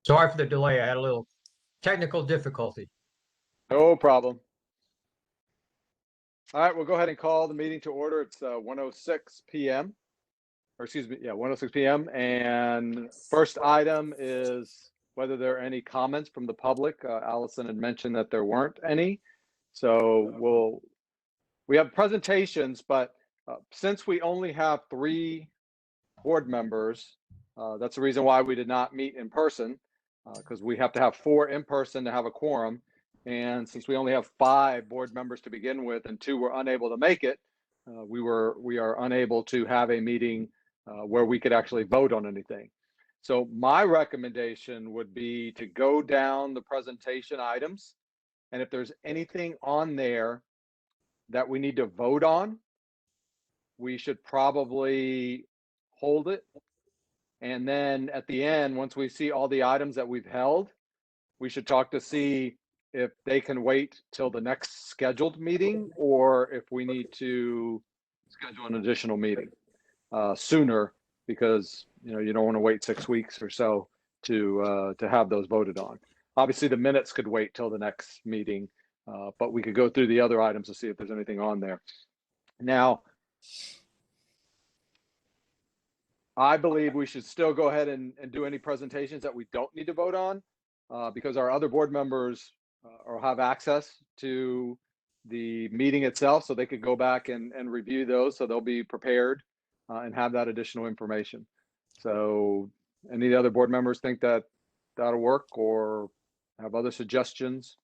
Sorry for the delay. I had a little technical difficulty. No problem. All right, we'll go ahead and call the meeting to order. It's 1:06 p.m. Or excuse me, yeah, 1:06 p.m. And first item is whether there are any comments from the public. Allison had mentioned that there weren't any. So we have presentations, but since we only have 3 board members, that's the reason why we did not meet in person, because we have to have 4 in person to have a quorum. And since we only have 5 board members to begin with and 2 were unable to make it, we are unable to have a meeting where we could actually vote on anything. So my recommendation would be to go down the presentation items, and if there's anything on there that we need to vote on, we should probably hold it. And then at the end, once we see all the items that we've held, we should talk to see if they can wait till the next scheduled meeting, or if we need to schedule an additional meeting sooner, because you don't want to wait 6 weeks or so to have those voted on. Obviously, the minutes could wait till the next meeting, but we could go through the other items to see if there's anything on there. Now, I believe we should still go ahead and do any presentations that we don't need to vote on, because our other board members or have access to the meeting itself, so they could go back and review those, so they'll be prepared and have that additional information. So any of the other board members think that that'll work, or have other suggestions?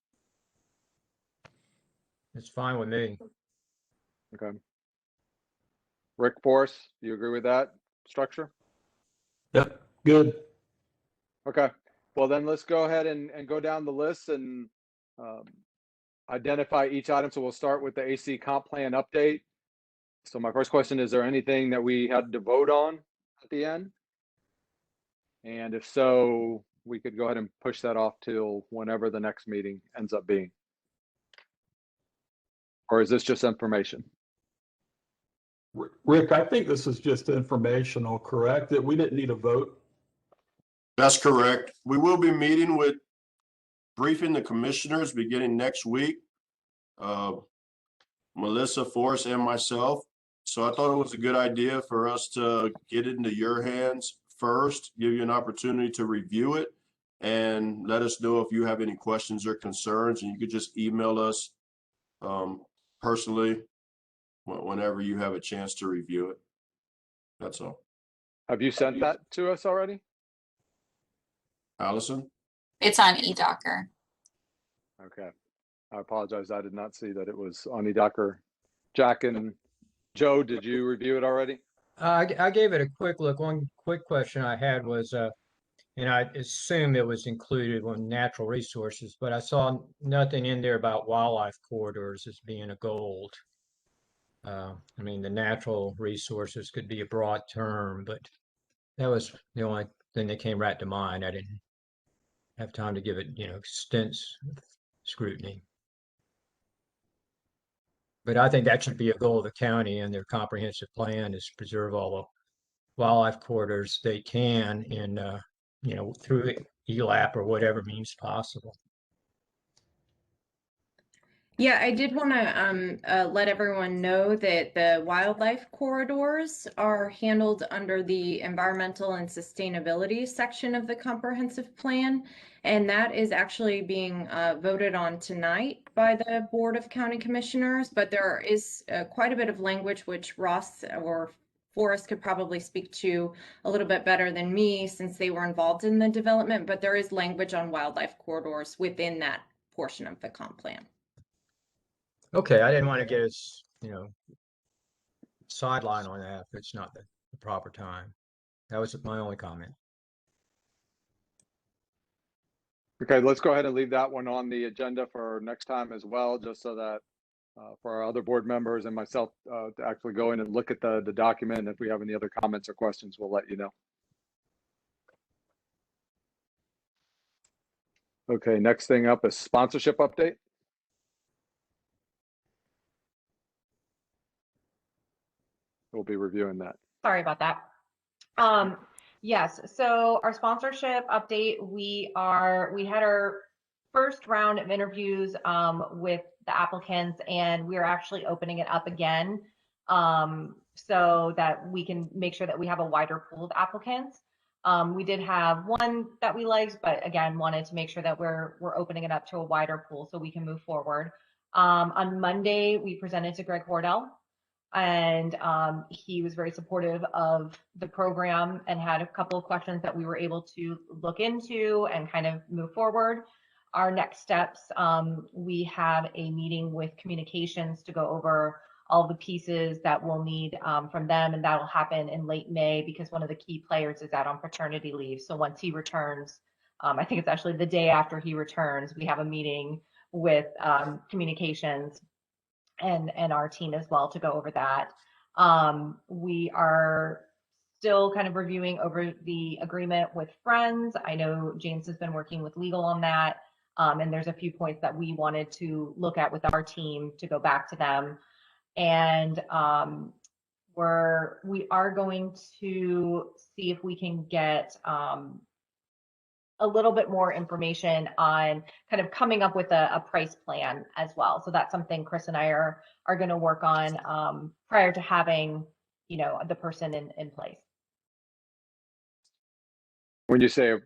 It's fine with me. Okay. Rick, Forrest, do you agree with that structure? Yep, good. Okay, well then let's go ahead and go down the list and identify each item. So we'll start with the AC comp plan update. So my first question, is there anything that we had to vote on at the end? And if so, we could go ahead and push that off till whenever the next meeting ends up being. Or is this just information? Rick, I think this is just informational, correct? That we didn't need a vote? That's correct. We will be meeting with, briefing the commissioners beginning next week. Melissa, Forrest, and myself. So I thought it was a good idea for us to get it into your hands first, give you an opportunity to review it, and let us know if you have any questions or concerns, and you could just email us personally whenever you have a chance to review it. That's all. Have you sent that to us already, Allison? It's on eDocker. Okay, I apologize. I did not see that it was on eDocker. Jack and Joe, did you review it already? I gave it a quick look. One quick question I had was, and I assume it was included on natural resources, but I saw nothing in there about wildlife corridors as being a goal. I mean, the natural resources could be a broad term, but that was the only thing that came right to mind. I didn't have time to give it, extensive scrutiny. But I think that should be a goal of the county and their comprehensive plan, is to preserve all the wildlife corridors they can in, through ELAPP or whatever means possible. Yeah, I did want to let everyone know that the wildlife corridors are handled under the environmental and sustainability section of the comprehensive plan. And that is actually being voted on tonight by the Board of County Commissioners. But there is quite a bit of language which Ross or Forrest could probably speak to a little bit better than me, since they were involved in the development. But there is language on wildlife corridors within that portion of the comp plan. Okay, I didn't want to get us, sideline on that if it's not the proper time. That was my only comment. Okay, let's go ahead and leave that one on the agenda for next time as well, just so that for our other board members and myself to actually go in and look at the document. And if we have any other comments or questions, we'll let you know. Okay, next thing up is sponsorship update. We'll be reviewing that. Sorry about that. Yes, so our sponsorship update, we had our first round of interviews with the applicants, and we're actually opening it up again so that we can make sure that we have a wider pool of applicants. We did have one that we liked, but again, wanted to make sure that we're opening it up to a wider pool so we can move forward. On Monday, we presented to Greg Hordell, and he was very supportive of the program and had a couple of questions that we were able to look into and kind of move forward. Our next steps, we have a meeting with communications to go over all the pieces that we'll need from them, and that will happen in late May because one of the key players is out on paternity leave. So once he returns, I think it's actually the day after he returns, we have a meeting with communications and our team as well to go over that. We are still kind of reviewing over the agreement with Friends. I know James has been working with legal on that. And there's a few points that we wanted to look at with our team to go back to them. And we are going to see if we can get a little bit more information on kind of coming up with a price plan as well. So that's something Chris and I are going to work on prior to having, you know, the person in place. When you say a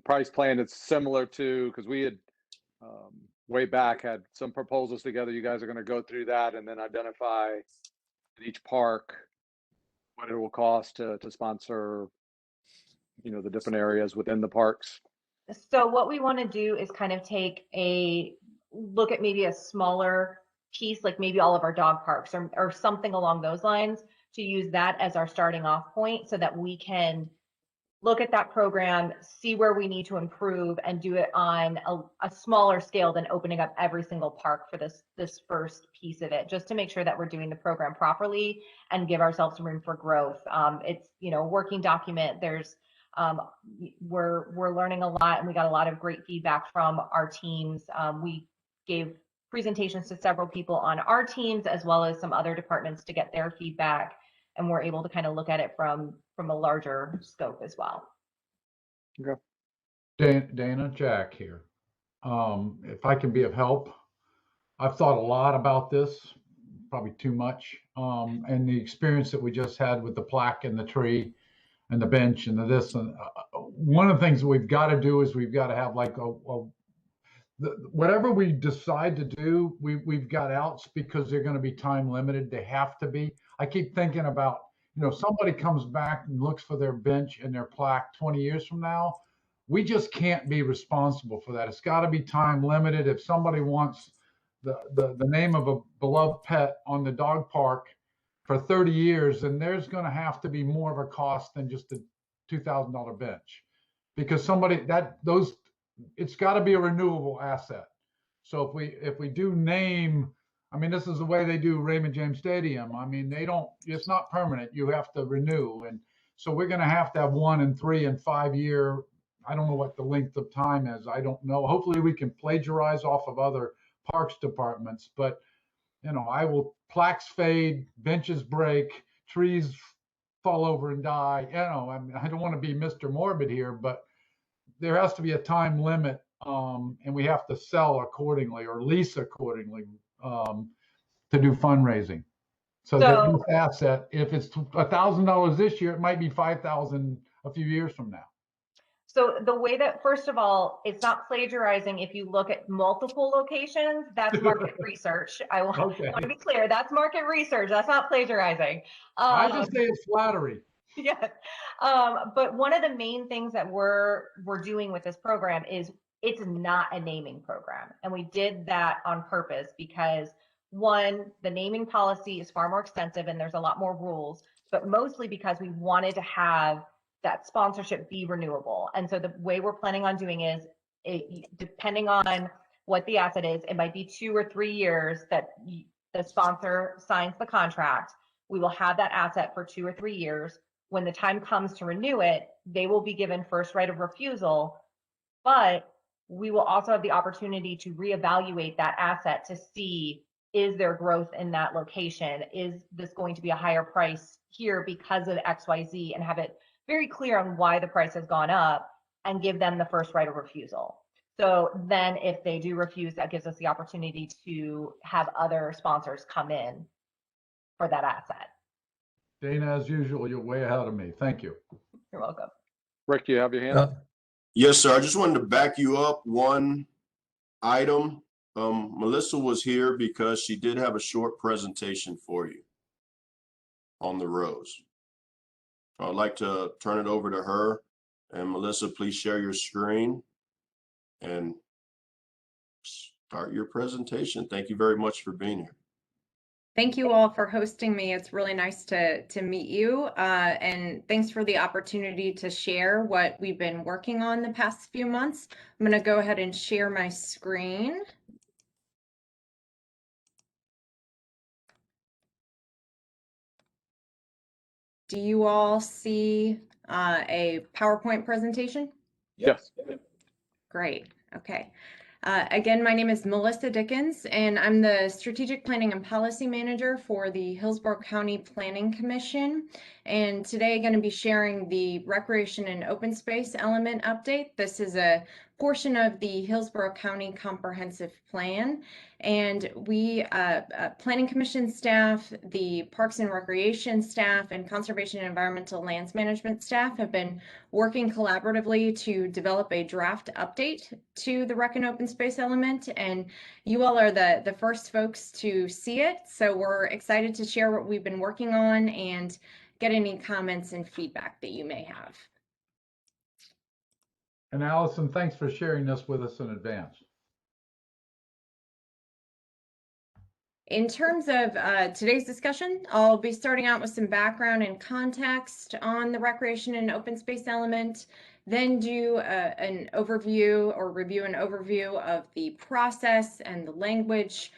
price plan, it's similar to, because we had way back had some proposals together. You guys are going to go through that and then identify in each park what it will cost to sponsor, you know, the different areas within the parks. So what we want to do is kind of take a look at maybe a smaller piece, like maybe all of our dog parks or something along those lines, to use that as our starting off point so that we can look at that program, see where we need to improve, and do it on a smaller scale than opening up every single park for this first piece of it, just to make sure that we're doing the program properly and give ourselves some room for growth. It's, you know, a working document. There's we're learning a lot, and we got a lot of great feedback from our teams. We gave presentations to several people on our teams as well as some other departments to get their feedback, and we're able to kind of look at it from a larger scope as well. Okay. Dana, Jack here. If I can be of help, I've thought a lot about this, probably too much. And the experience that we just had with the plaque and the tree and the bench and the this. And one of the things that we've got to do is we've got to have like whatever we decide to do, we've got outs because they're going to be time limited. They have to be. I keep thinking about, you know, somebody comes back and looks for their bench and their plaque 20 years from now. We just can't be responsible for that. It's got to be time limited. If somebody wants the name of a beloved pet on the dog park for 30 years, then there's going to have to be more of a cost than just a $2,000 bench, because it's got to be a renewable asset. So if we do name, I mean, this is the way they do Raymond James Stadium. I mean, it's not permanent. You have to renew. And so we're going to have 1 and 3 and 5 year. I don't know what the length of time is. I don't know. Hopefully we can plagiarize off of other parks departments, but you know, plaques fade, benches break, trees fall over and die. You know, I mean, I don't want to be Mr. Morbid here, but there has to be a time limit, and we have to sell accordingly or lease accordingly to do fundraising. So that this asset, if it's $1,000 this year, it might be $5,000 a few years from now. So the way that, first of all, it's not plagiarizing. If you look at multiple locations, that's market research. I want to be clear. That's market research. That's not plagiarizing. I just say it's flattery. Yeah. But one of the main things that we're doing with this program is it's not a naming program. And we did that on purpose because, one, the naming policy is far more extensive and there's a lot more rules, but mostly because we wanted to have that sponsorship be renewable. And so the way we're planning on doing is, depending on what the asset is, it might be 2 or 3 years that the sponsor signs the contract. We will have that asset for 2 or 3 years. When the time comes to renew it, they will be given first right of refusal, but we will also have the opportunity to reevaluate that asset to see, is there growth in that location? Is this going to be a higher price here because of XYZ, and have it very clear on why the price has gone up and give them the first right of refusal. So then if they do refuse, that gives us the opportunity to have other sponsors come in for that asset. Dana, as usual, you're way ahead of me. Thank you. You're welcome. Rick, you have your hand up? Yes, sir. I just wanted to back you up one item. Melissa was here because she did have a short presentation for you on the rows. I'd like to turn it over to her. And Melissa, please share your screen and start your presentation. Thank you very much for being here. Thank you all for hosting me. It's really nice to meet you. And thanks for the opportunity to share what we've been working on the past few months. I'm going to go ahead and share my screen. Do you all see a PowerPoint presentation? Yes. Great. Okay. Again, my name is Melissa Dickens, and I'm the Strategic Planning and Policy Manager for the Hillsborough County Planning Commission. And today I'm going to be sharing the Recreation and Open Space Element Update. This is a portion of the Hillsborough County Comprehensive Plan. And we, Planning Commission staff, the Parks and Recreation staff, and Conservation and Environmental Lands Management staff have been working collaboratively to develop a draft update to the Rec and Open Space Element. And you all are the first folks to see it. So we're excited to share what we've been working on and get any comments and feedback that you may have. And Allison, thanks for sharing this with us in advance. In terms of today's discussion, I'll be starting out with some background and context on the recreation and open space element, then do an overview or review an overview of the process and the language,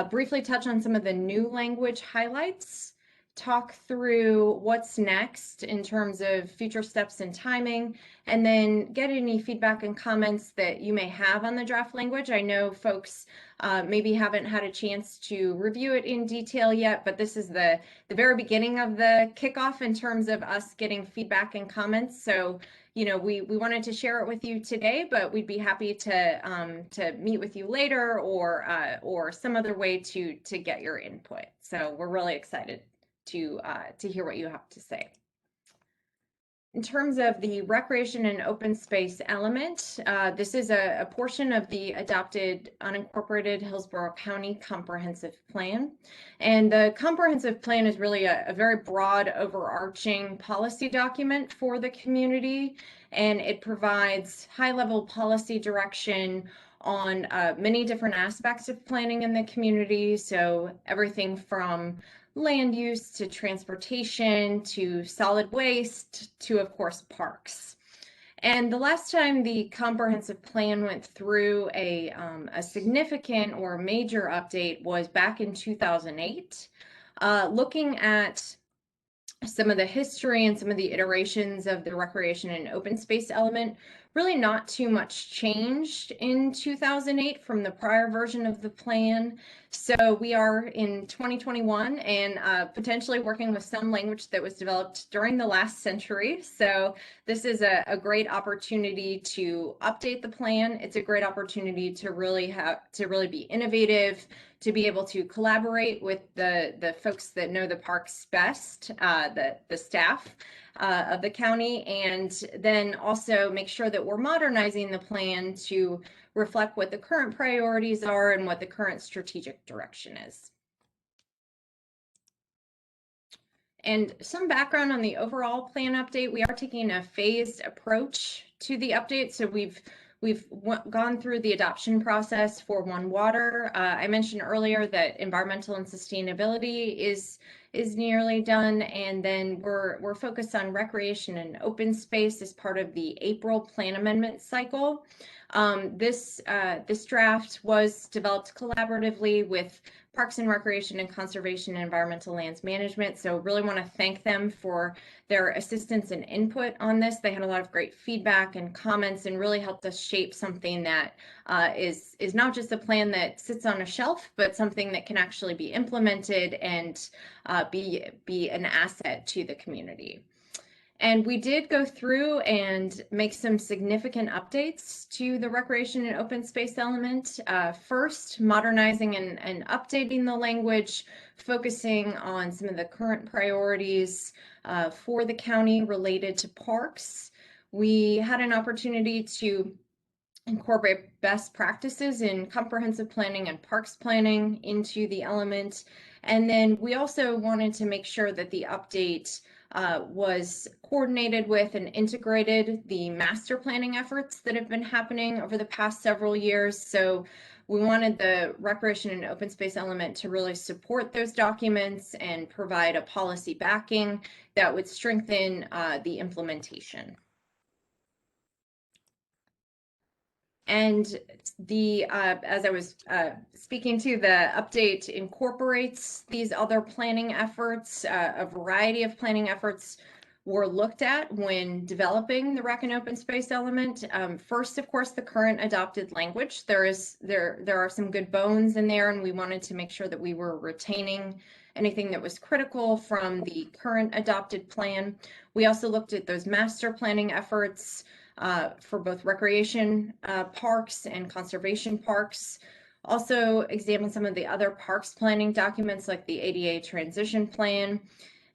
briefly touch on some of the new language highlights, talk through what's next in terms of future steps and timing, and then get any feedback and comments that you may have on the draft language. I know folks maybe haven't had a chance to review it in detail yet, but this is the very beginning of the kickoff in terms of us getting feedback and comments. So, you know, we wanted to share it with you today, but we'd be happy to meet with you later or some other way to get your input. So we're really excited to hear what you have to say. In terms of the recreation and open space element, this is a portion of the adopted unincorporated Hillsborough County Comprehensive Plan. And the comprehensive plan is really a very broad overarching policy document for the community. And it provides high-level policy direction on many different aspects of planning in the community. So everything from land use to transportation to solid waste to, of course, parks. And the last time the comprehensive plan went through a significant or major update was back in 2008, looking at some of the history and some of the iterations of the recreation and open space element. Really not too much changed in 2008 from the prior version of the plan. So we are in 2021 and potentially working with some language that was developed during the last century. So this is a great opportunity to update the plan. It's a great opportunity to really be innovative, to be able to collaborate with the folks that know the parks best, the staff of the county, and then also make sure that we're modernizing the plan to reflect what the current priorities are and what the current strategic direction is. And some background on the overall plan update. We are taking a phased approach to the update. So we've gone through the adoption process for One Water. I mentioned earlier that environmental and sustainability is nearly done, and then we're focused on recreation and open space as part of the April plan amendment cycle. This draft was developed collaboratively with Parks and Recreation and Conservation and Environmental Lands Management. So really want to thank them for their assistance and input on this. They had a lot of great feedback and comments and really helped us shape something that is not just a plan that sits on a shelf, but something that can actually be implemented and be an asset to the community. And we did go through and make some significant updates to the recreation and open space element. First, modernizing and updating the language, focusing on some of the current priorities for the county related to parks. We had an opportunity to incorporate best practices in comprehensive planning and parks planning into the element. And then we also wanted to make sure that the update was coordinated with and integrated the master planning efforts that have been happening over the past several years. So we wanted the recreation and open space element to really support those documents and provide a policy backing that would strengthen the implementation. And the as I was speaking to, the update incorporates these other planning efforts. A variety of planning efforts were looked at when developing the rec and open space element. First, of course, the current adopted language. There are some good bones in there, and we wanted to make sure that we were retaining anything that was critical from the current adopted plan. We also looked at those master planning efforts for both recreation parks and conservation parks. Also examined some of the other parks planning documents like the ADA transition plan,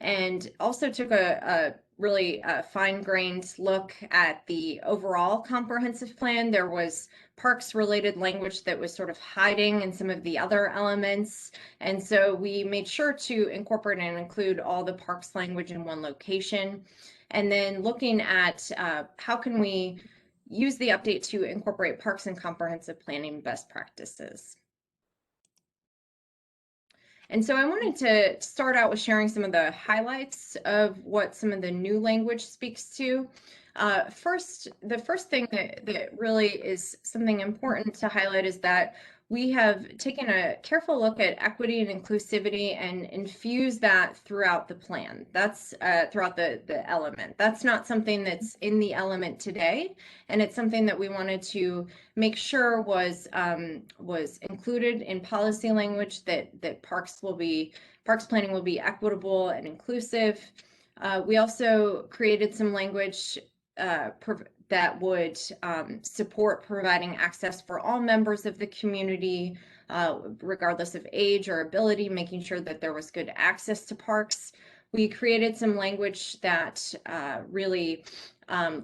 and also took a really fine-grained look at the overall comprehensive plan. There was parks related language that was sort of hiding in some of the other elements. And so we made sure to incorporate and include all the parks language in one location. And then looking at how can we use the update to incorporate parks and comprehensive planning best practices. And so I wanted to start out with sharing some of the highlights of what some of the new language speaks to. The first thing that really is something important to highlight is that we have taken a careful look at equity and inclusivity and infused that throughout the plan. That's throughout the element. That's not something that's in the element today, and it's something that we wanted to make sure was included in policy language, that parks planning will be equitable and inclusive. We also created some language that would support providing access for all members of the community, regardless of age or ability, making sure that there was good access to parks. We created some language that really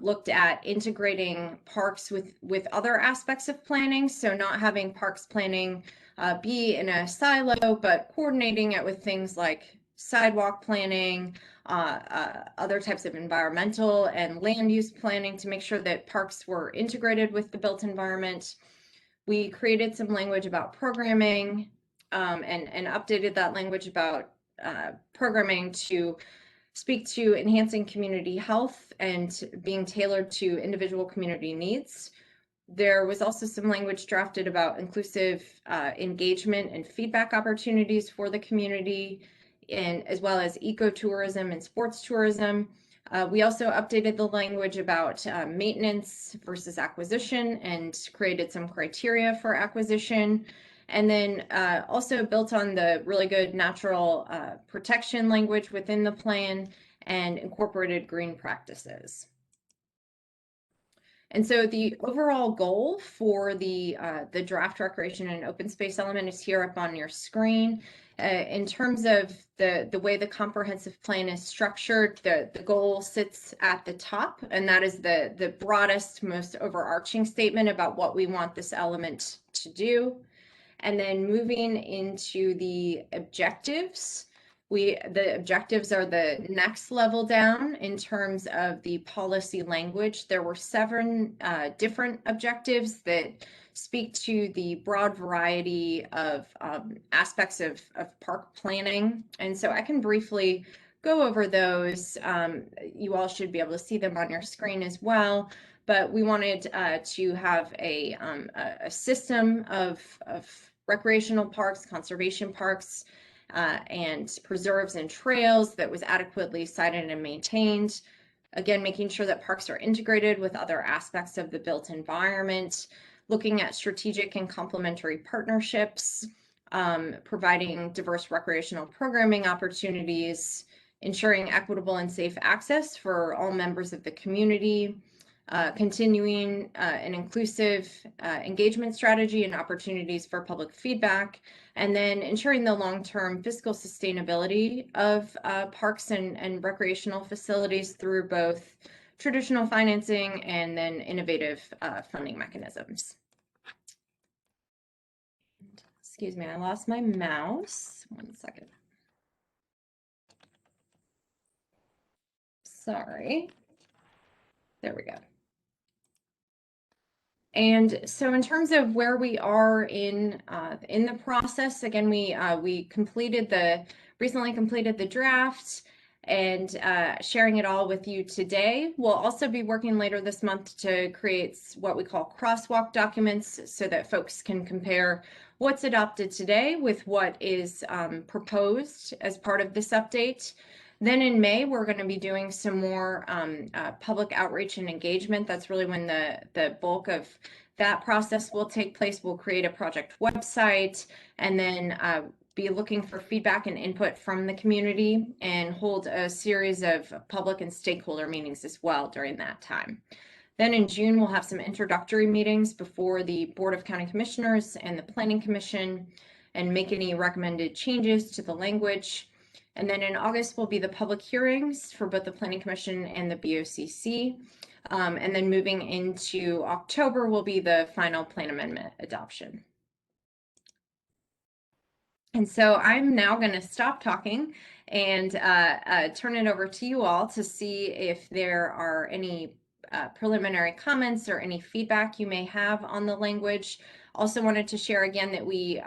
looked at integrating parks with other aspects of planning. So not having parks planning be in a silo, but coordinating it with things like sidewalk planning, other types of environmental and land use planning to make sure that parks were integrated with the built environment. We created some language about programming and updated that language about programming to speak to enhancing community health and being tailored to individual community needs. There was also some language drafted about inclusive engagement and feedback opportunities for the community, and as well as ecotourism and sports tourism. We also updated the language about maintenance versus acquisition and created some criteria for acquisition. And then also built on the really good natural protection language within the plan and incorporated green practices. And so the overall goal for the draft recreation and open space element is here up on your screen. In terms of the way the comprehensive plan is structured, the goal sits at the top, and that is the broadest, most overarching statement about what we want this element to do. And then moving into the objectives, the objectives are the next level down in terms of the policy language. There were 7 different objectives that speak to the broad variety of aspects of park planning. And so I can briefly go over those. You all should be able to see them on your screen as well. But we wanted to have a system of recreational parks, conservation parks, and preserves and trails that was adequately sited and maintained. Again, making sure that parks are integrated with other aspects of the built environment, looking at strategic and complementary partnerships, providing diverse recreational programming opportunities, ensuring equitable and safe access for all members of the community, continuing an inclusive engagement strategy and opportunities for public feedback, and then ensuring the long-term fiscal sustainability of parks and recreational facilities through both traditional financing and then innovative funding mechanisms. Excuse me, I lost my mouse. 1 second. Sorry. There we go. And so in terms of where we are in the process, again, we recently completed the draft and sharing it all with you today. We'll also be working later this month to create what we call crosswalk documents so that folks can compare what's adopted today with what is proposed as part of this update. Then in May, we're going to be doing some more public outreach and engagement. That's really when the bulk of that process will take place. We'll create a project website and then be looking for feedback and input from the community and hold a series of public and stakeholder meetings as well during that time. Then in June, we'll have some introductory meetings before the Board of County Commissioners and the Planning Commission and make any recommended changes to the language. And then in August will be the public hearings for both the Planning Commission and the BOCC. And then moving into October will be the final plan amendment adoption. And so I'm now going to stop talking and turn it over to you all to see if there are any preliminary comments or any feedback you may have on the language. Also wanted to share again that we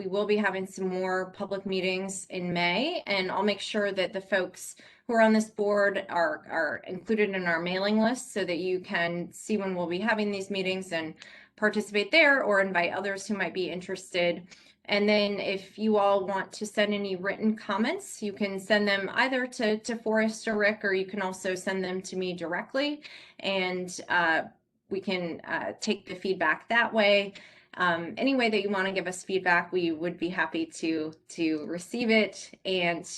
will be having some more public meetings in May, and I'll make sure that the folks who are on this board are included in our mailing list so that you can see when we'll be having these meetings and participate there or invite others who might be interested. And then if you all want to send any written comments, you can send them either to Forrest or Rick, or you can also send them to me directly, and we can take the feedback that way. Any way that you want to give us feedback, we would be happy to receive it. And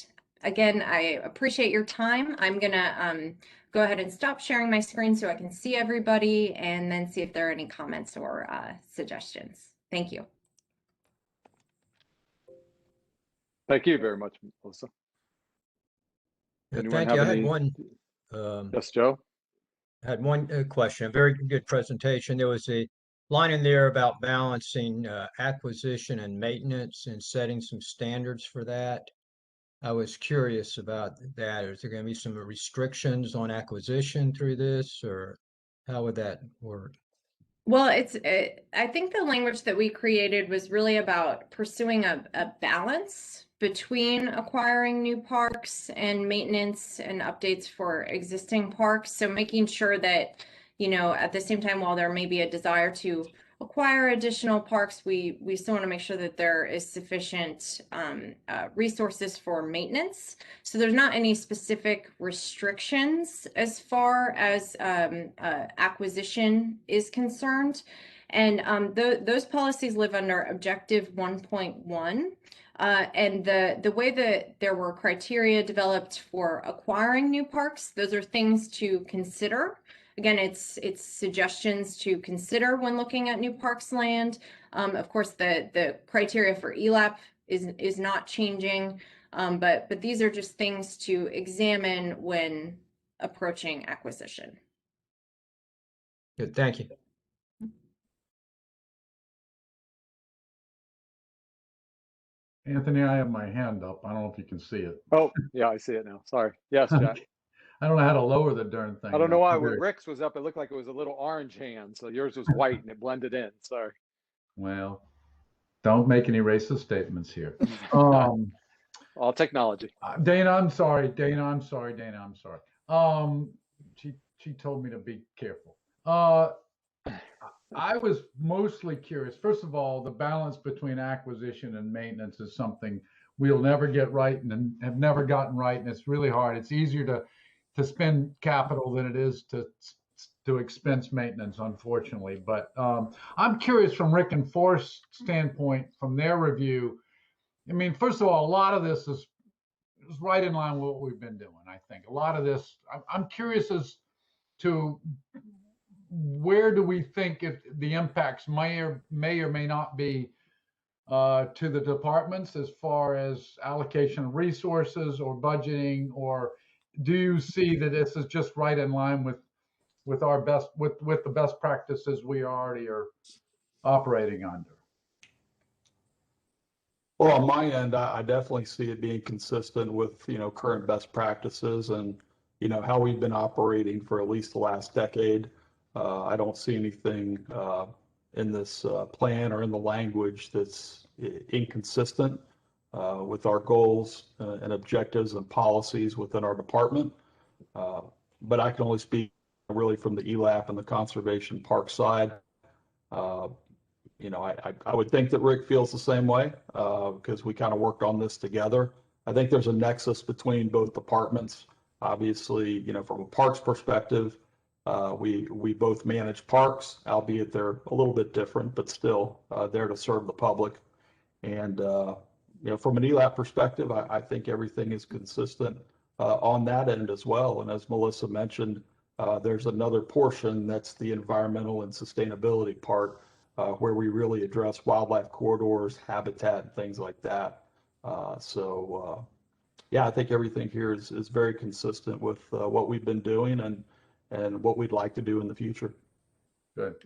again, I appreciate your time. I'm gonna go ahead and stop sharing my screen so I can see everybody and then see if there are any comments or suggestions. Thank you. Thank you very much, Melissa. Yeah, Anyone thank have you. I had any- one. Yes, Joe? I had one question. A very good presentation. There was a line in there about balancing acquisition and maintenance and setting some standards for that. I was curious about that. Is there going to be some restrictions on acquisition through this, or how would that work? Well, I think the language that we created was really about pursuing a balance between acquiring new parks and maintenance and updates for existing parks. So making sure that, you know, at the same time, while there may be a desire to acquire additional parks, we still want to make sure that there is sufficient resources for maintenance. So there's not any specific restrictions as far as acquisition is concerned. And those policies live under Objective 1.1. And the way that there were criteria developed for acquiring new parks, those are things to consider. Again, it's suggestions to consider when looking at new parks land. Of course, the criteria for ELAPP is not changing, but these are just things to examine when approaching acquisition. Good, thank you. Anthony, I have my hand up. I don't know if you can see it. Oh, yeah, I see it now. Sorry. Yes, Jack. I don't know how to lower the darn thing. I don't know why when Weird. Rick's was up, it looked like it was a little orange hand. So yours was white and it blended in. Sorry. Well, don't make any racist statements here. All technology. Dana, I'm sorry. Dana, I'm sorry. She told me to be careful. I was mostly curious. First of all, the balance between acquisition and maintenance is something we'll never get right and have never gotten right, and it's really hard. It's easier to spend capital than it is to expense maintenance, unfortunately. But I'm curious from Rick and Forrest's standpoint, from their review. I mean, first of all, a lot of this is it's right in line with what we've been doing. I think a lot of this, I'm curious as to where do we think if the impacts may or may not be to the departments as far as allocation of resources or budgeting, or do you see that this is just right in line with our best with the best practices we already are operating under? Well, on my end, I definitely see it being consistent with, current best practices and, how we've been operating for at least the last decade. I don't see anything in this plan or in the language that's inconsistent with our goals and objectives and policies within our department. But I can only speak really from the ELAPP and the conservation park side. I would think that Rick feels the same way because we kind of worked on this together. I think there's a nexus between both departments. Obviously, from a parks perspective, we both manage parks, albeit they're a little bit different, but still there to serve the public. And, from an ELAPP perspective, I think everything is consistent on that end as well. And as Melissa mentioned, there's another portion that's the environmental and sustainability part where we really address wildlife corridors, habitat, and things like that. Yeah, I think everything here is very consistent with what we've been doing and what we'd like to do in the future. Good.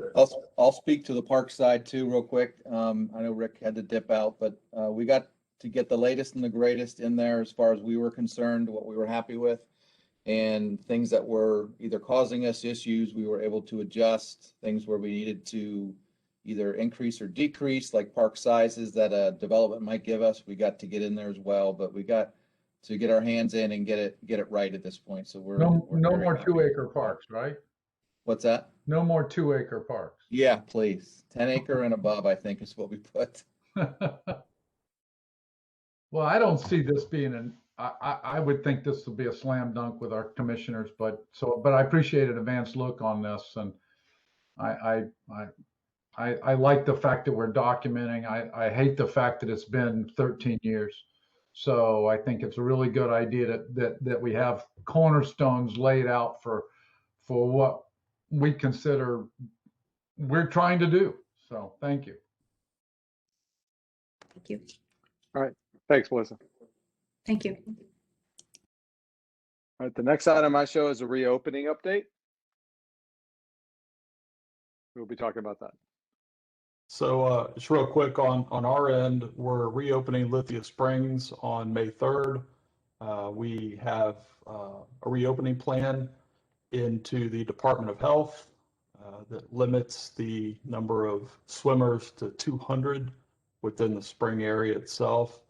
I'll speak to the park side too, real quick. I know Rick had to dip out, but we got to get the latest and the greatest in there as far as we were concerned, what we were happy with, and things that were either causing us issues, we were able to adjust. Things where we needed to either increase or decrease, like park sizes that a development might give us, we got to get in there as well. But we got to get our hands in and get it right at this point. So we're No very more happy. 2-acre parks, right? What's that? No more 2-acre parks. Yeah, please. 10 acre and above, I think is what we put. Well, I don't see this being I would think this would be a slam dunk with our commissioners, but I appreciate an advanced look on this, and I like the fact that we're documenting. I hate the fact that it's been 13 years. So I think it's a really good idea that we have cornerstones laid out for what we consider we're trying to do. So thank you. Thank you. All right. Thanks, Melissa. Thank you. All right. The next item I show is a reopening update. We'll be talking about that. So just real quick on our end, we're reopening Lithia Springs on May 3rd. We have a reopening plan into the Department of Health that limits the number of swimmers to 200 within the spring area itself.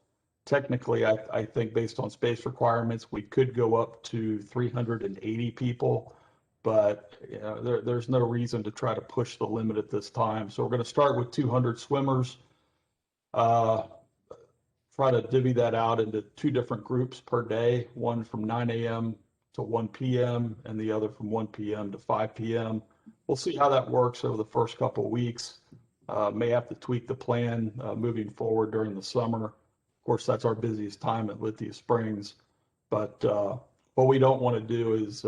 Technically, I think based on space requirements, we could go up to 380 people. But there's no reason to try to push the limit at this time. So we're going to start with 200 swimmers, try to divvy that out into 2 different groups per day, one from 9 a.m. to 1 p.m. and the other from 1 p.m. to 5 p.m. We'll see how that works over the first couple of weeks. May have to tweak the plan moving forward during the summer. Of course, that's our busiest time at Lithia Springs. But what we don't want to do is,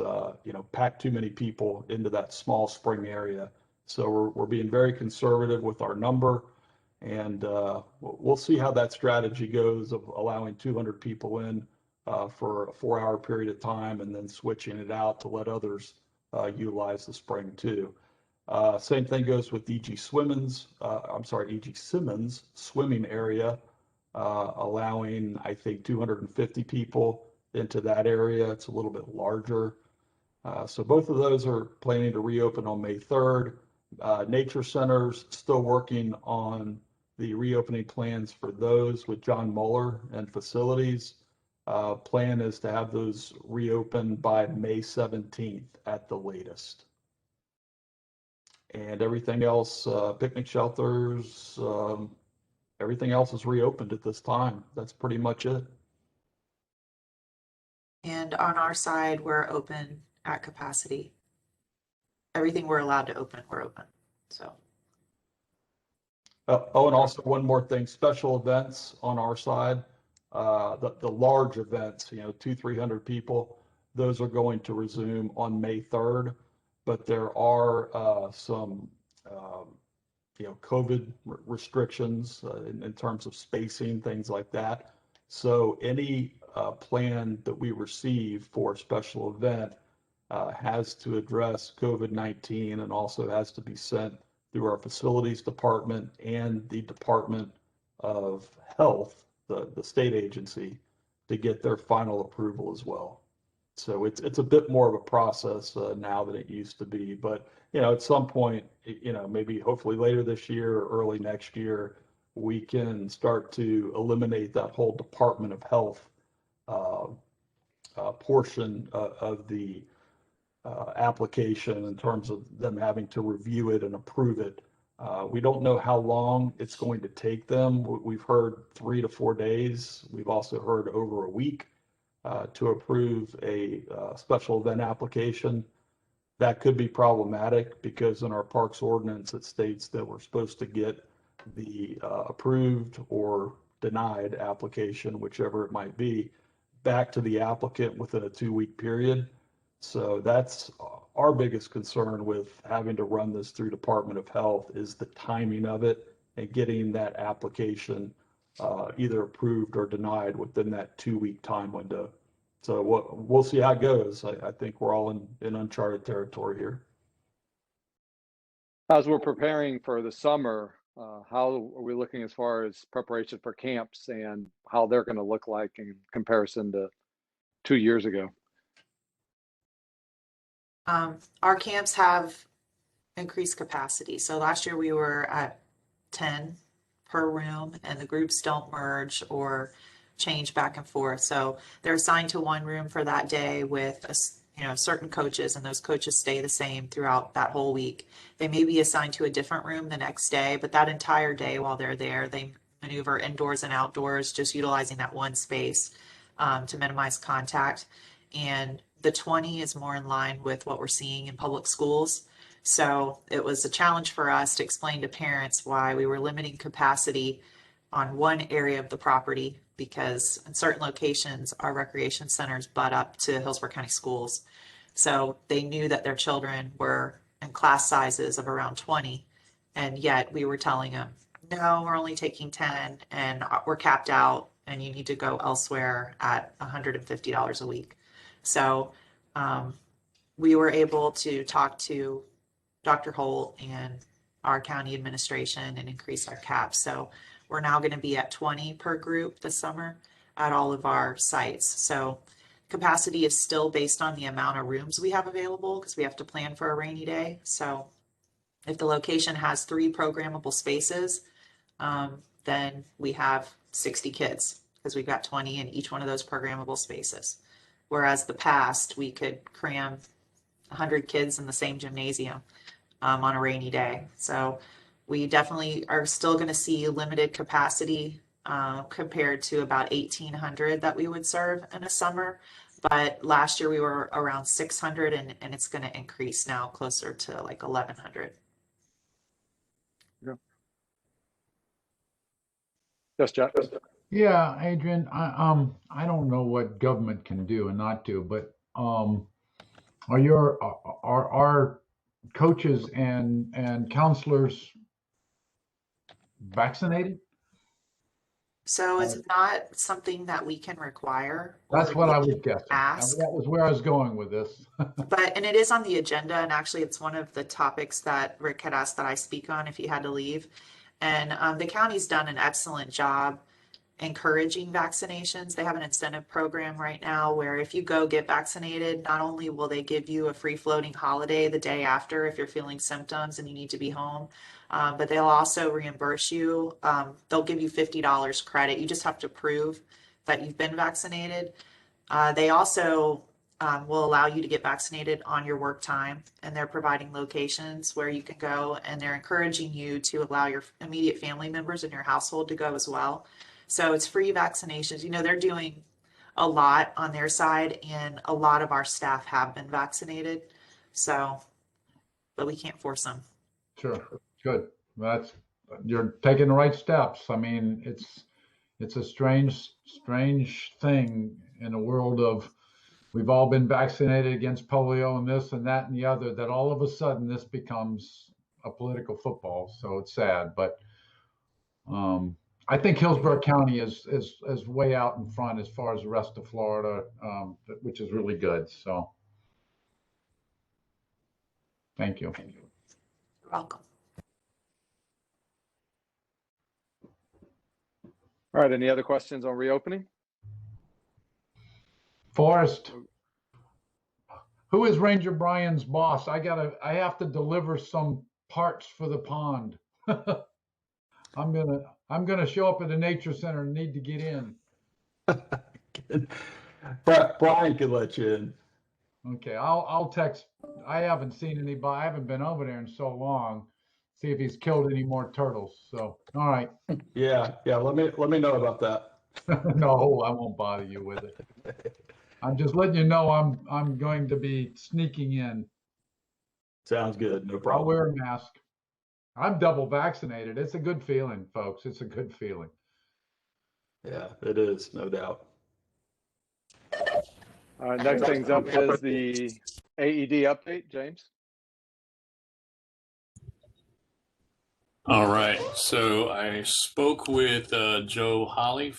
pack too many people into that small spring area. So we're being very conservative with our number, and we'll see how that strategy goes of allowing 200 people in for a 4-hour period of time and then switching it out to let others utilize the spring too. Same thing goes with E.G. Simmons swimming area, allowing, I think, 250 people into that area. It's a little bit larger. So both of those are planning to reopen on May 3rd. Nature centers still working on the reopening plans for those with John Mueller and facilities. Plan is to have those reopened by May 17th at the latest. And everything else, picnic shelters, everything else is reopened at this time. That's pretty much it. And on our side, we're open at capacity. Everything we're allowed to open, we're open. So. Oh, and also one more thing, special events on our side. the large events, 200-300 people, those are going to resume on May 3rd. But there are some, COVID restrictions in terms of spacing, things like that. So any plan that we receive for a special event has to address COVID-19 and also has to be sent through our facilities department and the Department of Health, the state agency, to get their final approval as well. So it's a bit more of a process now than it used to be. But, at some point, maybe hopefully later this year or early next year, we can start to eliminate that whole Department of Health portion of the application in terms of them having to review it and approve it. We don't know how long it's going to take them. We've heard 3 to 4 days. We've also heard over a week to approve a special event application. That could be problematic because in our parks ordinance, it states that we're supposed to get the approved or denied application, whichever it might be, back to the applicant within a 2-week period. So that's our biggest concern with having to run this through Department of Health, is the timing of it and getting that application either approved or denied within that 2-week time window. So we'll see how it goes. I think we're all in uncharted territory here. As we're preparing for the summer, how are we looking as far as preparation for camps and how they're going to look like in comparison to 2 years ago? Our camps have increased capacity. So last year we were at 10 per room, and the groups don't merge or change back and forth. So they're assigned to one room for that day with certain coaches, and those coaches stay the same throughout that whole week. They may be assigned to a different room the next day, but that entire day while they're there, they maneuver indoors and outdoors, just utilizing that one space to minimize contact. And the 20 is more in line with what we're seeing in public schools. So it was a challenge for us to explain to parents why we were limiting capacity on one area of the property, because in certain locations, our recreation centers butt up to Hillsborough County schools. So they knew that their children were in class sizes of around 20. And yet we were telling them, no, we're only taking 10 and we're capped out and you need to go elsewhere at $150 a week. So we were able to talk to Dr. Holt and our county administration and increase our cap. So we're now going to be at 20 per group this summer at all of our sites. So capacity is still based on the amount of rooms we have available, because we have to plan for a rainy day. So if the location has 3 programmable spaces, then we have 60 kids, because we've got 20 in each one of those programmable spaces. Whereas the past, we could cram 100 kids in the same gymnasium on a rainy day. So we definitely are still going to see limited capacity compared to about 1,800 that we would serve in a summer. But last year we were around 600, and it's going to increase now closer to like 1,100. Yeah. Yes, Jeff. Yeah, Adrian, I don't know what government can do and not do, but are our coaches and counselors vaccinated? So it's not something that we can require. That's what I was guessing. Ask. That was where I was going with this. And it is on the agenda, and actually it's one of the topics that Rick had asked that I speak on if he had to leave. And the county's done an excellent job encouraging vaccinations. They have an incentive program right now where if you go get vaccinated, not only will they give you a free floating holiday the day after if you're feeling symptoms and you need to be home, but they'll also reimburse you. They'll give you $50 credit. You just have to prove that you've been vaccinated. They also will allow you to get vaccinated on your work time, and they're providing locations where you can go, and they're encouraging you to allow your immediate family members in your household to go as well. So it's free vaccinations. They're doing a lot on their side, and a lot of our staff have been vaccinated. So, but we can't force them. Sure. Good. You're taking the right steps. I mean, It's a strange thing in a world of, we've all been vaccinated against polio and this and that and the other, that all of a sudden this becomes a political football. So it's sad, but I think Hillsborough County is way out in front as far as the rest of Florida, which is really good. So thank you. You're welcome. All right, any other questions on reopening? Forrest, who is Ranger Brian's boss? I have to deliver some parts for the pond. I'm gonna show up at the nature center and need to get in. Brian can let you in. Okay, I'll text. I haven't seen anybody. I haven't been over there in so long. See if he's killed any more turtles. So, all right. Yeah. Let me know about that. No, I won't bother you with it. I'm just letting you know I'm going to be sneaking in. Sounds good. No I'll problem. wear a mask. I'm double vaccinated. It's a good feeling, folks. It's a good feeling. Yeah, it is, no doubt. All right, next things up is the AED update, James. All right, so I spoke with Joe Holly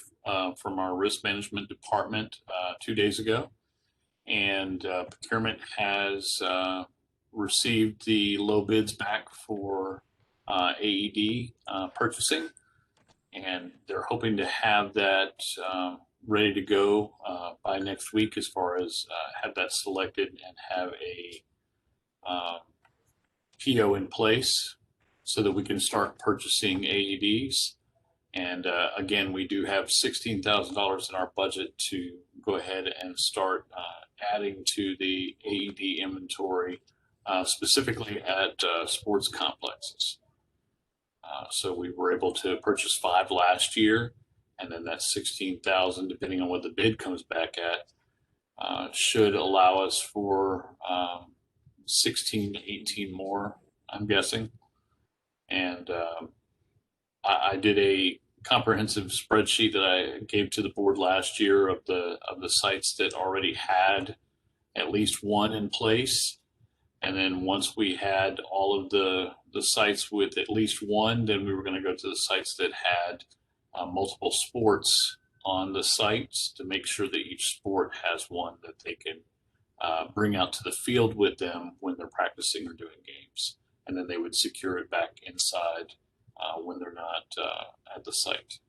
from our risk management department 2 days ago, and procurement has received the low bids back for AED purchasing, and they're hoping to have that ready to go by next week as far as have that selected and have a PO in place so that we can start purchasing AEDs. And again, we do have $16,000 in our budget to go ahead and start adding to the AED inventory, specifically at sports complexes. So we were able to purchase 5 last year, and then that 16,000, depending on what the bid comes back at, should allow us for 16 to 18 more, I'm guessing. And I did a comprehensive spreadsheet that I gave to the board last year of the sites that already had at least one in place. And then once we had all of the sites with at least one, then we were going to go to the sites that had multiple sports on the sites to make sure that each sport has one that they can bring out to the field with them when they're practicing or doing games. And then they would secure it back inside when they're not at the site.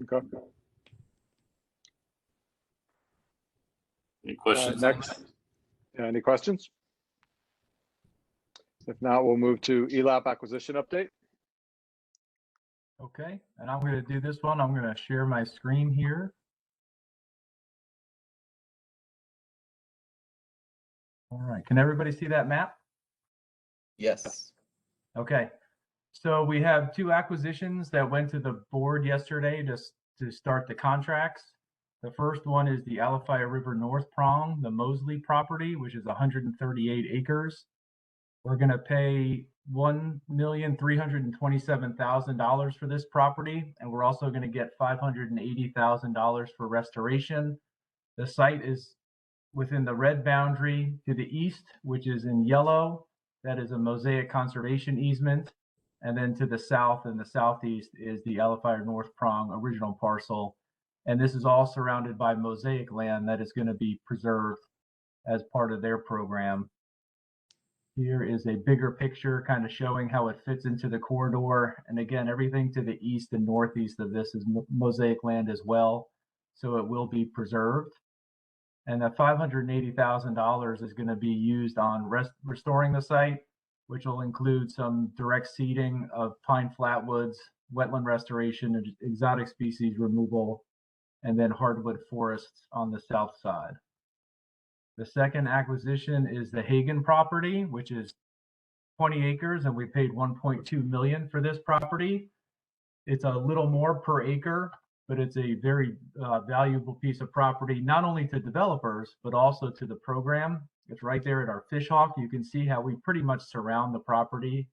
Okay. Any questions? Next. Yeah, any questions? If not, we'll move to ELAPP acquisition update. Okay, and I'm going to do this one. I'm going to share my screen here. All right, can everybody see that map? Yes. Okay, so we have 2 acquisitions that went to the board yesterday just to start the contracts. The first one is the Alifire River North Prong, the Mosley property, which is 138 acres. We're going to pay $1,327,000 for this property, and we're also going to get $580,000 for restoration. The site is within the red boundary to the east, which is in yellow. That is a mosaic conservation easement. And then to the south and the southeast is the Alifire North Prong original parcel. And this is all surrounded by mosaic land that is going to be preserved as part of their program. Here is a bigger picture kind of showing how it fits into the corridor. And again, everything to the east and northeast of this is mosaic land as well. So it will be preserved. And the $580,000 is going to be used on restoring the site, which will include some direct seeding of pine flatwoods, wetland restoration, and exotic species removal, and then hardwood forests on the south side. The second acquisition is the Hagen property, which is 20 acres, and we paid $1.2 million for this property. It's a little more per acre, but it's a very valuable piece of property, not only to developers, but also to the program. It's right there at our fish hawk. You can see how we pretty much surround the property.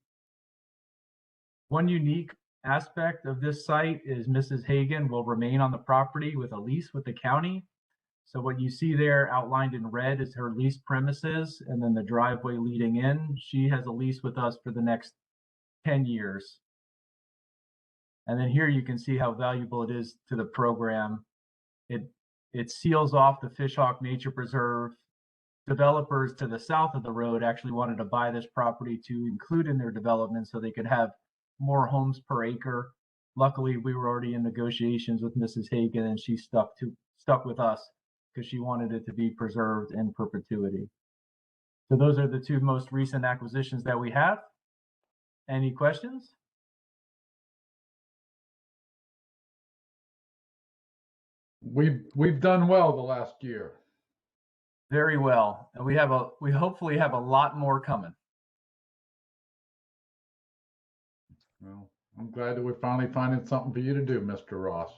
One unique aspect of this site is Mrs. Hagen will remain on the property with a lease with the county. So what you see there outlined in red is her leased premises, and then the driveway leading in. She has a lease with us for the next 10 years. And then here you can see how valuable it is to the program. It seals off the Fishhawk Nature Preserve. Developers to the south of the road actually wanted to buy this property to include in their development so they could have more homes per acre. Luckily, we were already in negotiations with Mrs. Hagen, and she stuck with us because she wanted it to be preserved in perpetuity. So those are the two most recent acquisitions that we have. Any questions? We've done well the last year. Very well. And we hopefully have a lot more coming. Well, I'm glad that we're finally finding something for you to do, Mr. Ross.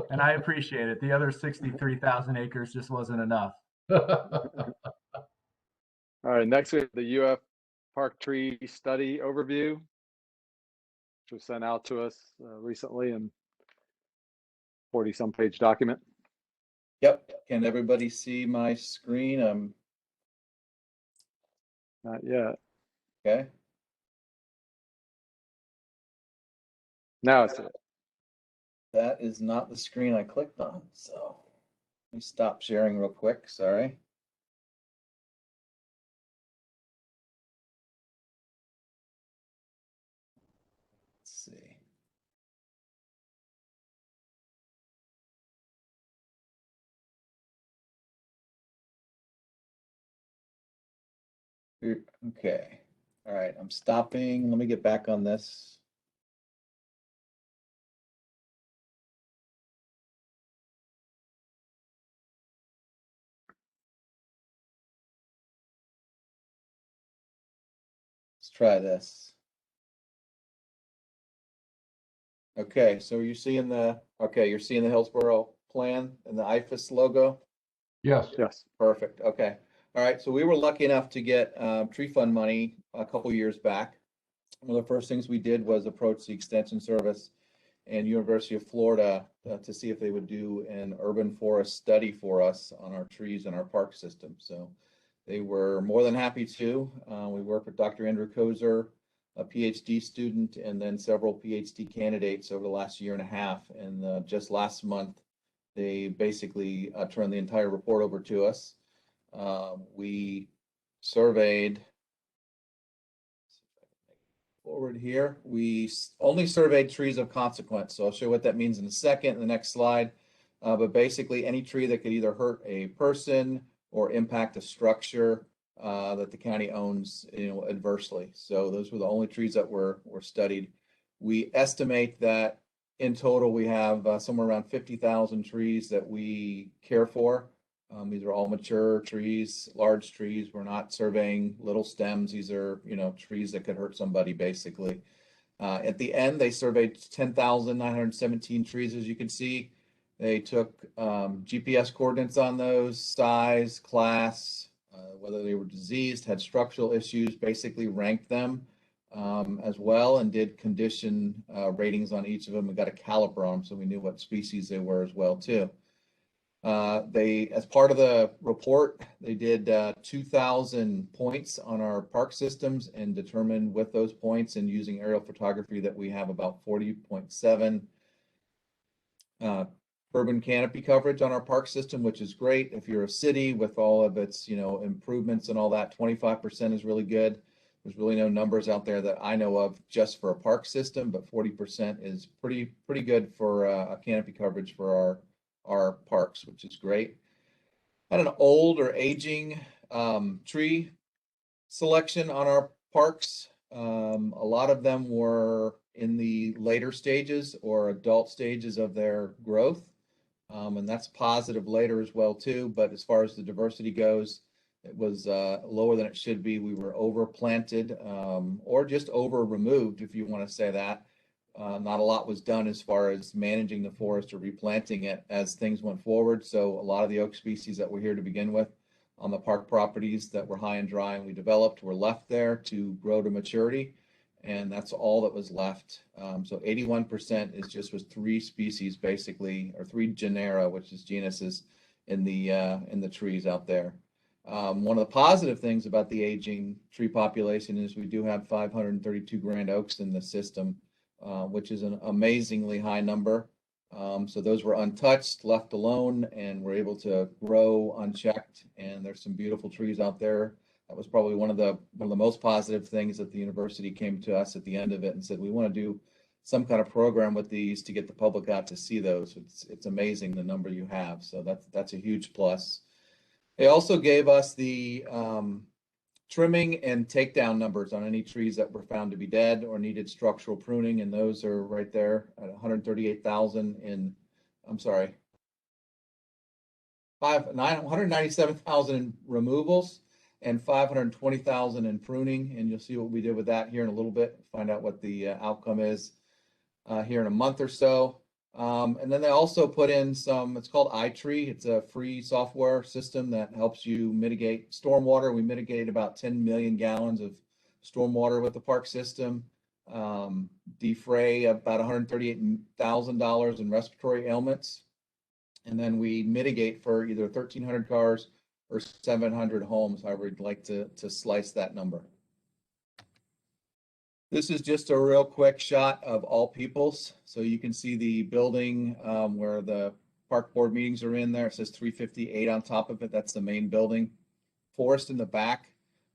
And I appreciate it. The other 63,000 acres just wasn't enough. All right, next we have the UF Park Tree Study Overview, which was sent out to us recently in 40-some page document. Yep. Can everybody see my screen? Not yet. Okay. Now it's it. That is not the screen I clicked on. So let me stop sharing real quick. Sorry. Let's see. Okay. All right. I'm stopping. Let me get back on this. Let's try this. Okay, so you're seeing the Hillsborough Plan and the IFAS logo? Yes. Yes. Perfect. Okay. All right. So we were lucky enough to get tree fund money a couple years back. One of the first things we did was approach the Extension Service and University of Florida to see if they would do an urban forest study for us on our trees and our park system. So they were more than happy to. We worked with Dr. Andrew Kozer, a PhD student, and then several PhD candidates over the last year and a half. And just last month, they basically turned the entire report over to us. We surveyed, forward here, we only surveyed trees of consequence. So I'll show you what that means in a second in the next slide. But basically any tree that could either hurt a person or impact a structure that the county owns, adversely. So those were the only trees that were studied. We estimate that in total we have somewhere around 50,000 trees that we care for. These are all mature trees, large trees. We're not surveying little stems. These are, trees that could hurt somebody basically. At the end, they surveyed 10,917 trees, as you can see. They took GPS coordinates on those, size, class, whether they were diseased, had structural issues, basically ranked them as well, and did condition ratings on each of them. We got a caliper on them, so we knew what species they were as well too. They, as part of the report, they did 2,000 points on our park systems and determined with those points and using aerial photography that we have about 40.7 urban canopy coverage on our park system, which is great. If you're a city with all of its, improvements and all that, 25% is really good. There's really no numbers out there that I know of just for a park system, but 40% is pretty good for a canopy coverage for our parks, which is great. Had an old or aging tree selection on our parks. A lot of them were in the later stages or adult stages of their growth. And that's positive later as well too. But as far as the diversity goes, it was lower than it should be. We were overplanted or just over removed, if you want to say that. Not a lot was done as far as managing the forest or replanting it as things went forward. So a lot of the oak species that were here to begin with on the park properties that were high and dry and we developed were left there to grow to maturity. and that's all that was left. So 81% is just with 3 species basically, or 3 genera, which is genuses in the trees out there. One of the positive things about the aging tree population is we do have 532 grand oaks in the system, which is an amazingly high number. So those were untouched, left alone, and were able to grow unchecked. And there's some beautiful trees out there. That was probably one of the most positive things that the university came to us at the end of it and said, we want to do some kind of program with these to get the public out to see those. It's amazing the number you have. So that's a huge plus. They also gave us the trimming and takedown numbers on any trees that were found to be dead or needed structural pruning, and those are right there at 138,000 in, I'm sorry, 197,000 in removals and 520,000 in pruning, and you'll see what we did with that here in a little bit, find out what the outcome is here in a month or so. And then they also put in some, it's called iTree. It's a free software system that helps you mitigate stormwater. We mitigated about 10 million gallons of stormwater with the park system, defray about $138,000 in respiratory ailments. And then we mitigate for either 1,300 cars or 700 homes, however you'd like to slice that number. This is just a real quick shot of All Peoples. So you can see the building where the park board meetings are in there. It says 358 on top of it. That's the main building. Forest in the back.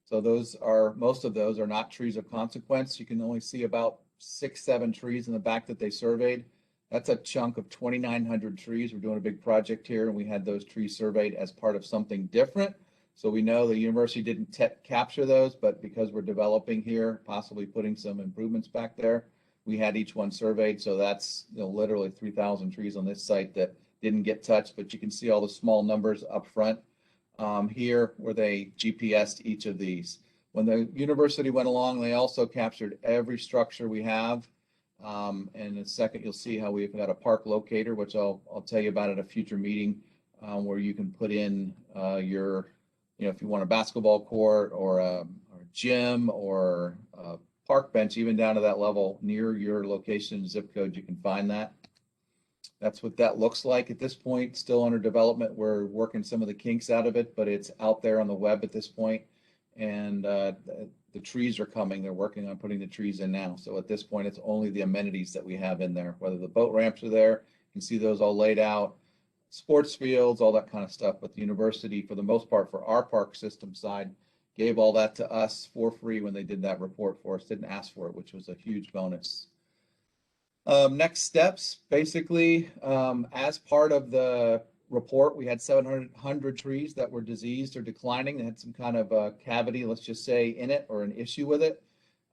So those are, most of those are not trees of consequence. You can only see about 6-7 trees in the back that they surveyed. That's a chunk of 2,900 trees. We're doing a big project here, and we had those trees surveyed as part of something different. So we know the university didn't capture those, but because we're developing here, possibly putting some improvements back there, we had each one surveyed. So that's, you know, literally 3,000 trees on this site that didn't get touched, but you can see all the small numbers up front here where they GPSed each of these. When the university went along, they also captured every structure we have. And in a second, you'll see how we've got a park locator, which I'll tell you about at a future meeting, where you can put in your, you know, if you want a basketball court or a gym or a park bench, even down to that level near your location zip code, you can find that. That's what that looks like at this point. Still under development. We're working some of the kinks out of it, but it's out there on the web at this point. And the trees are coming. They're working on putting the trees in now. So at this point, it's only the amenities that we have in there, whether the boat ramps are there, you can see those all laid out, sports fields, all that kind of stuff. But the university, for the most part, for our park system side, gave all that to us for free when they did that report for us, didn't ask for it, which was a huge bonus. Next steps, basically, as part of the report, we had 700 trees that were diseased or declining. They had some kind of a cavity, let's just say, in it or an issue with it.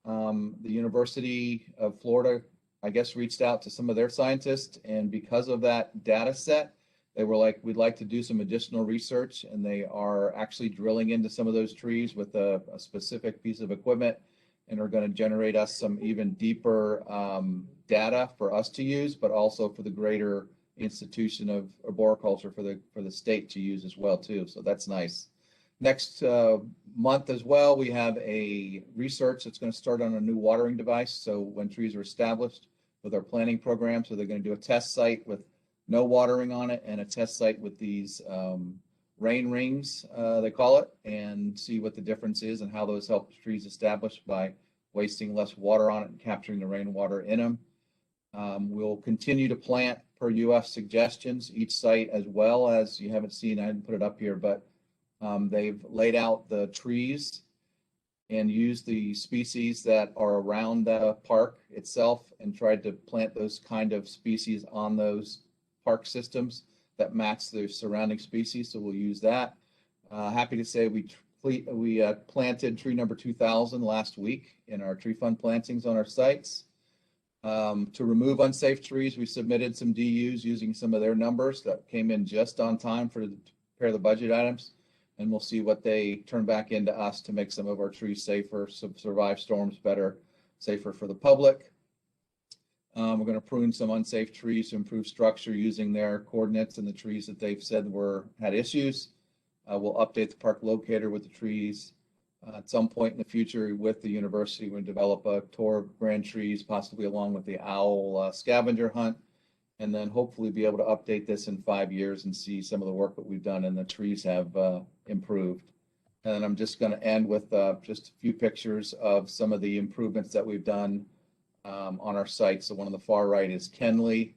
The University of Florida, I guess, reached out to some of their scientists, and because of that data set, they were like, we'd like to do some additional research, and they are actually drilling into some of those trees with a specific piece of equipment and are going to generate us some even deeper data for us to use, but also for the greater institution of arboriculture for the state to use as well too. So that's nice. Next month as well, we have a research that's going to start on a new watering device. So when trees are established with our planning program, so they're going to do a test site with no watering on it and a test site with these rain rings, they call it, and see what the difference is and how those help trees establish by wasting less water on it and capturing the rainwater in them. We'll continue to plant per UF suggestions, each site, as well as, you haven't seen, I didn't put it up here, but they've laid out the trees and used the species that are around the park itself and tried to plant those kind of species on those park systems that match the surrounding species. So we'll use that. Happy to say we planted tree number 2,000 last week in our tree fund plantings on our sites. To remove unsafe trees, we submitted some DUs using some of their numbers that came in just on time for the prepare the budget items, and we'll see what they turn back into us to make some of our trees safer, survive storms better, safer for the public. We're going to prune some unsafe trees to improve structure using their coordinates and the trees that they've said had issues. We'll update the park locator with the trees at some point in the future with the university, we'll develop a tour of grand trees, possibly along with the owl scavenger hunt, and then hopefully be able to update this in 5 years and see some of the work that we've done and the trees have improved. And I'm just going to end with just a few pictures of some of the improvements that we've done on our site. So one on the far right is Kenley.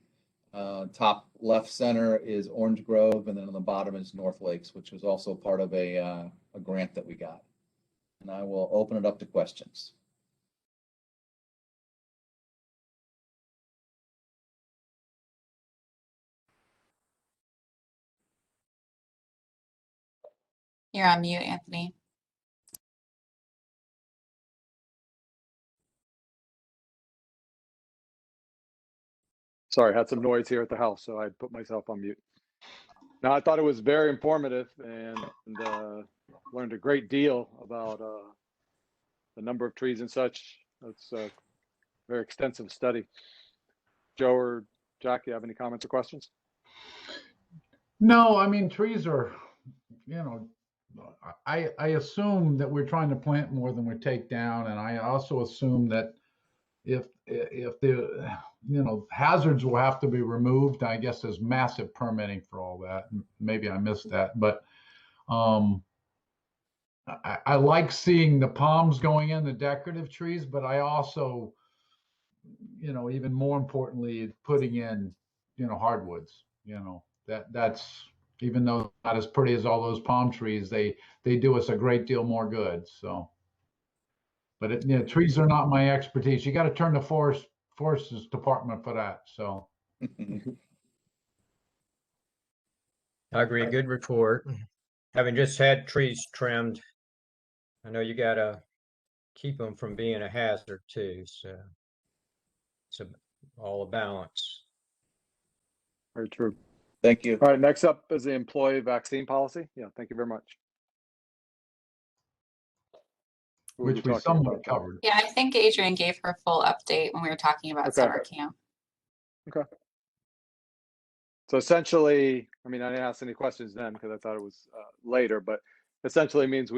Top left center is Orange Grove, and then on the bottom is North Lakes, which was also part of a grant that we got. And I will open it up to questions. You're on mute, Anthony. Sorry, had some noise here at the house, so I put myself on mute. Now, I thought it was very informative and learned a great deal about the number of trees and such. That's a very extensive study. Joe or Jack, you have any comments or questions? No, I mean, trees are, I assume that we're trying to plant more than we take down. And I also assume that if the, hazards will have to be removed. I guess there's massive permitting for all that. Maybe I missed that, but I like seeing the palms going in, the decorative trees, but I also, even more importantly, putting in, hardwoods, that's, even though not as pretty as all those palm trees, they do us a great deal more good. So, but trees are not my expertise. You got to turn the forests department for that. So. I agree. Good report. Having just had trees trimmed, I know you got to keep them from being a hazard too. So it's all a balance. Very true. Thank you. All right, next up is the employee vaccine policy. Yeah, thank you very much. Which we somewhat covered. Yeah, I think Adrian gave her full update when we were talking about summer camp. Okay. So essentially, I mean, I didn't ask any questions then because I thought it was later, but essentially means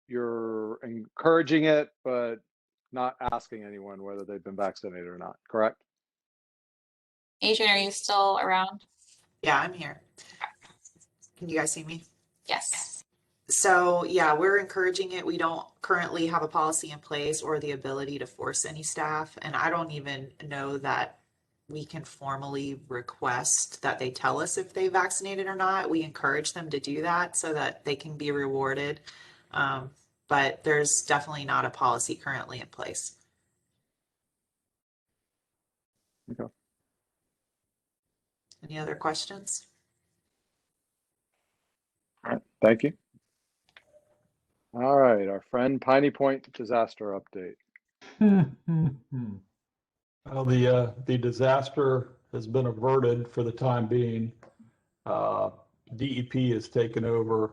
you're encouraging it, but not asking anyone whether they've been vaccinated or not, correct? Adrian, are you still around? Yeah, I'm here. Can you guys see me? Yes. So yeah, we're encouraging it. We don't currently have a policy in place or the ability to force any staff. And I don't even know that we can formally request that they tell us if they vaccinated or not. We encourage them to do that so that they can be rewarded. But there's definitely not a policy currently in place. Okay. Any other questions? All right, thank you. All right, our friend Piney Point disaster update. Well, the disaster has been averted for the time being. DEP has taken over,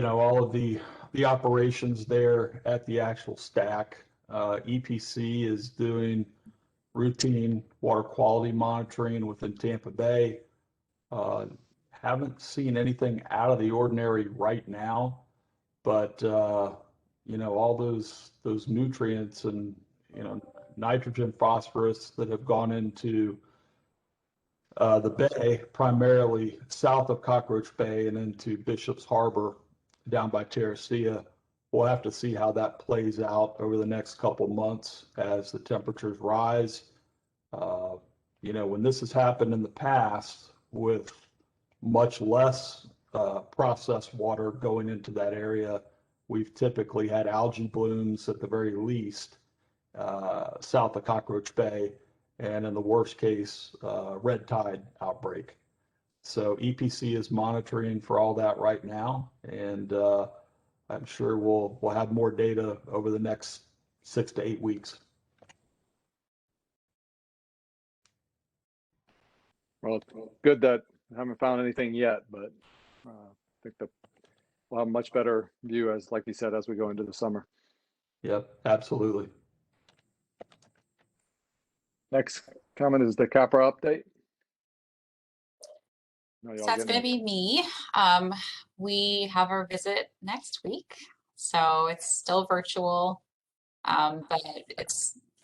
all of the operations there at the actual stack. EPC is doing routine water quality monitoring within Tampa Bay. Haven't seen anything out of the ordinary right now, but all those nutrients and nitrogen, phosphorus that have gone into the bay, primarily south of Cockroach Bay and into Bishop's Harbor down by Terracea. We'll have to see how that plays out over the next couple months as the temperatures rise. When this has happened in the past with much less processed water going into that area, we've typically had algae blooms at the very least south of Cockroach Bay, and in the worst case, red tide outbreak. So EPC is monitoring for all that right now, and I'm sure we'll have more data over the next 6 to 8 weeks. Well, it's good that I haven't found anything yet, but I think that we'll have a much better view, as like you said, as we go into the summer. Yep, absolutely. Next comment is the CAPRA update. So that's going to be me. We have our visit next week So it's still virtual, but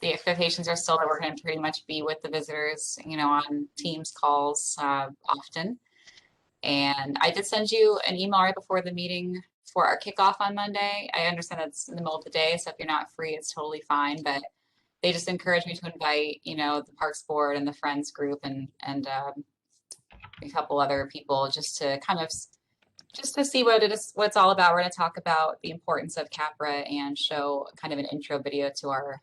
the expectations are still that we're going to pretty much be with the visitors, on Teams calls often. And I did send you an email right before the meeting for our kickoff on Monday. I understand that's in the middle of the day, so if you're not free, it's totally fine. But they just encouraged me to invite, the Parks Board and the Friends group and a couple other people just to see what it's all about. We're going to talk about the importance of CAPRA and show kind of an intro video to our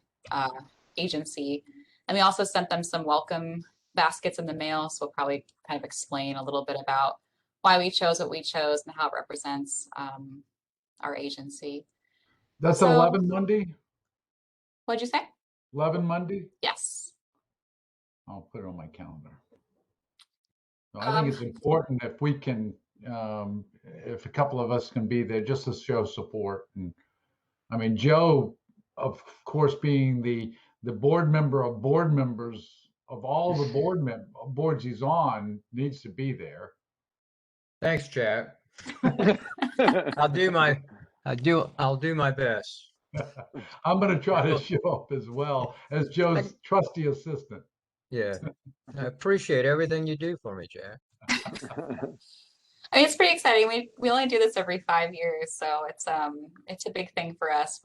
agency. And we also sent them some welcome baskets in the mail, so we'll probably kind of explain a little bit about why we chose what we chose and how it represents our agency. That's So, 11 Monday? What'd you say? 11 Monday? Yes. I'll put it on my calendar. So I think it's important if we can, if a couple of us can be there just to show support. And I mean, Joe, of course, being the board member of board members of all the boards he's on, needs to be there. Thanks, Jack. I'll do my best. I'm going to try to show up as well as Joe's trusty assistant. Yeah, I appreciate everything you do for me, Jack. I mean, it's pretty exciting. We only do this every 5 years, so it's a big thing for us.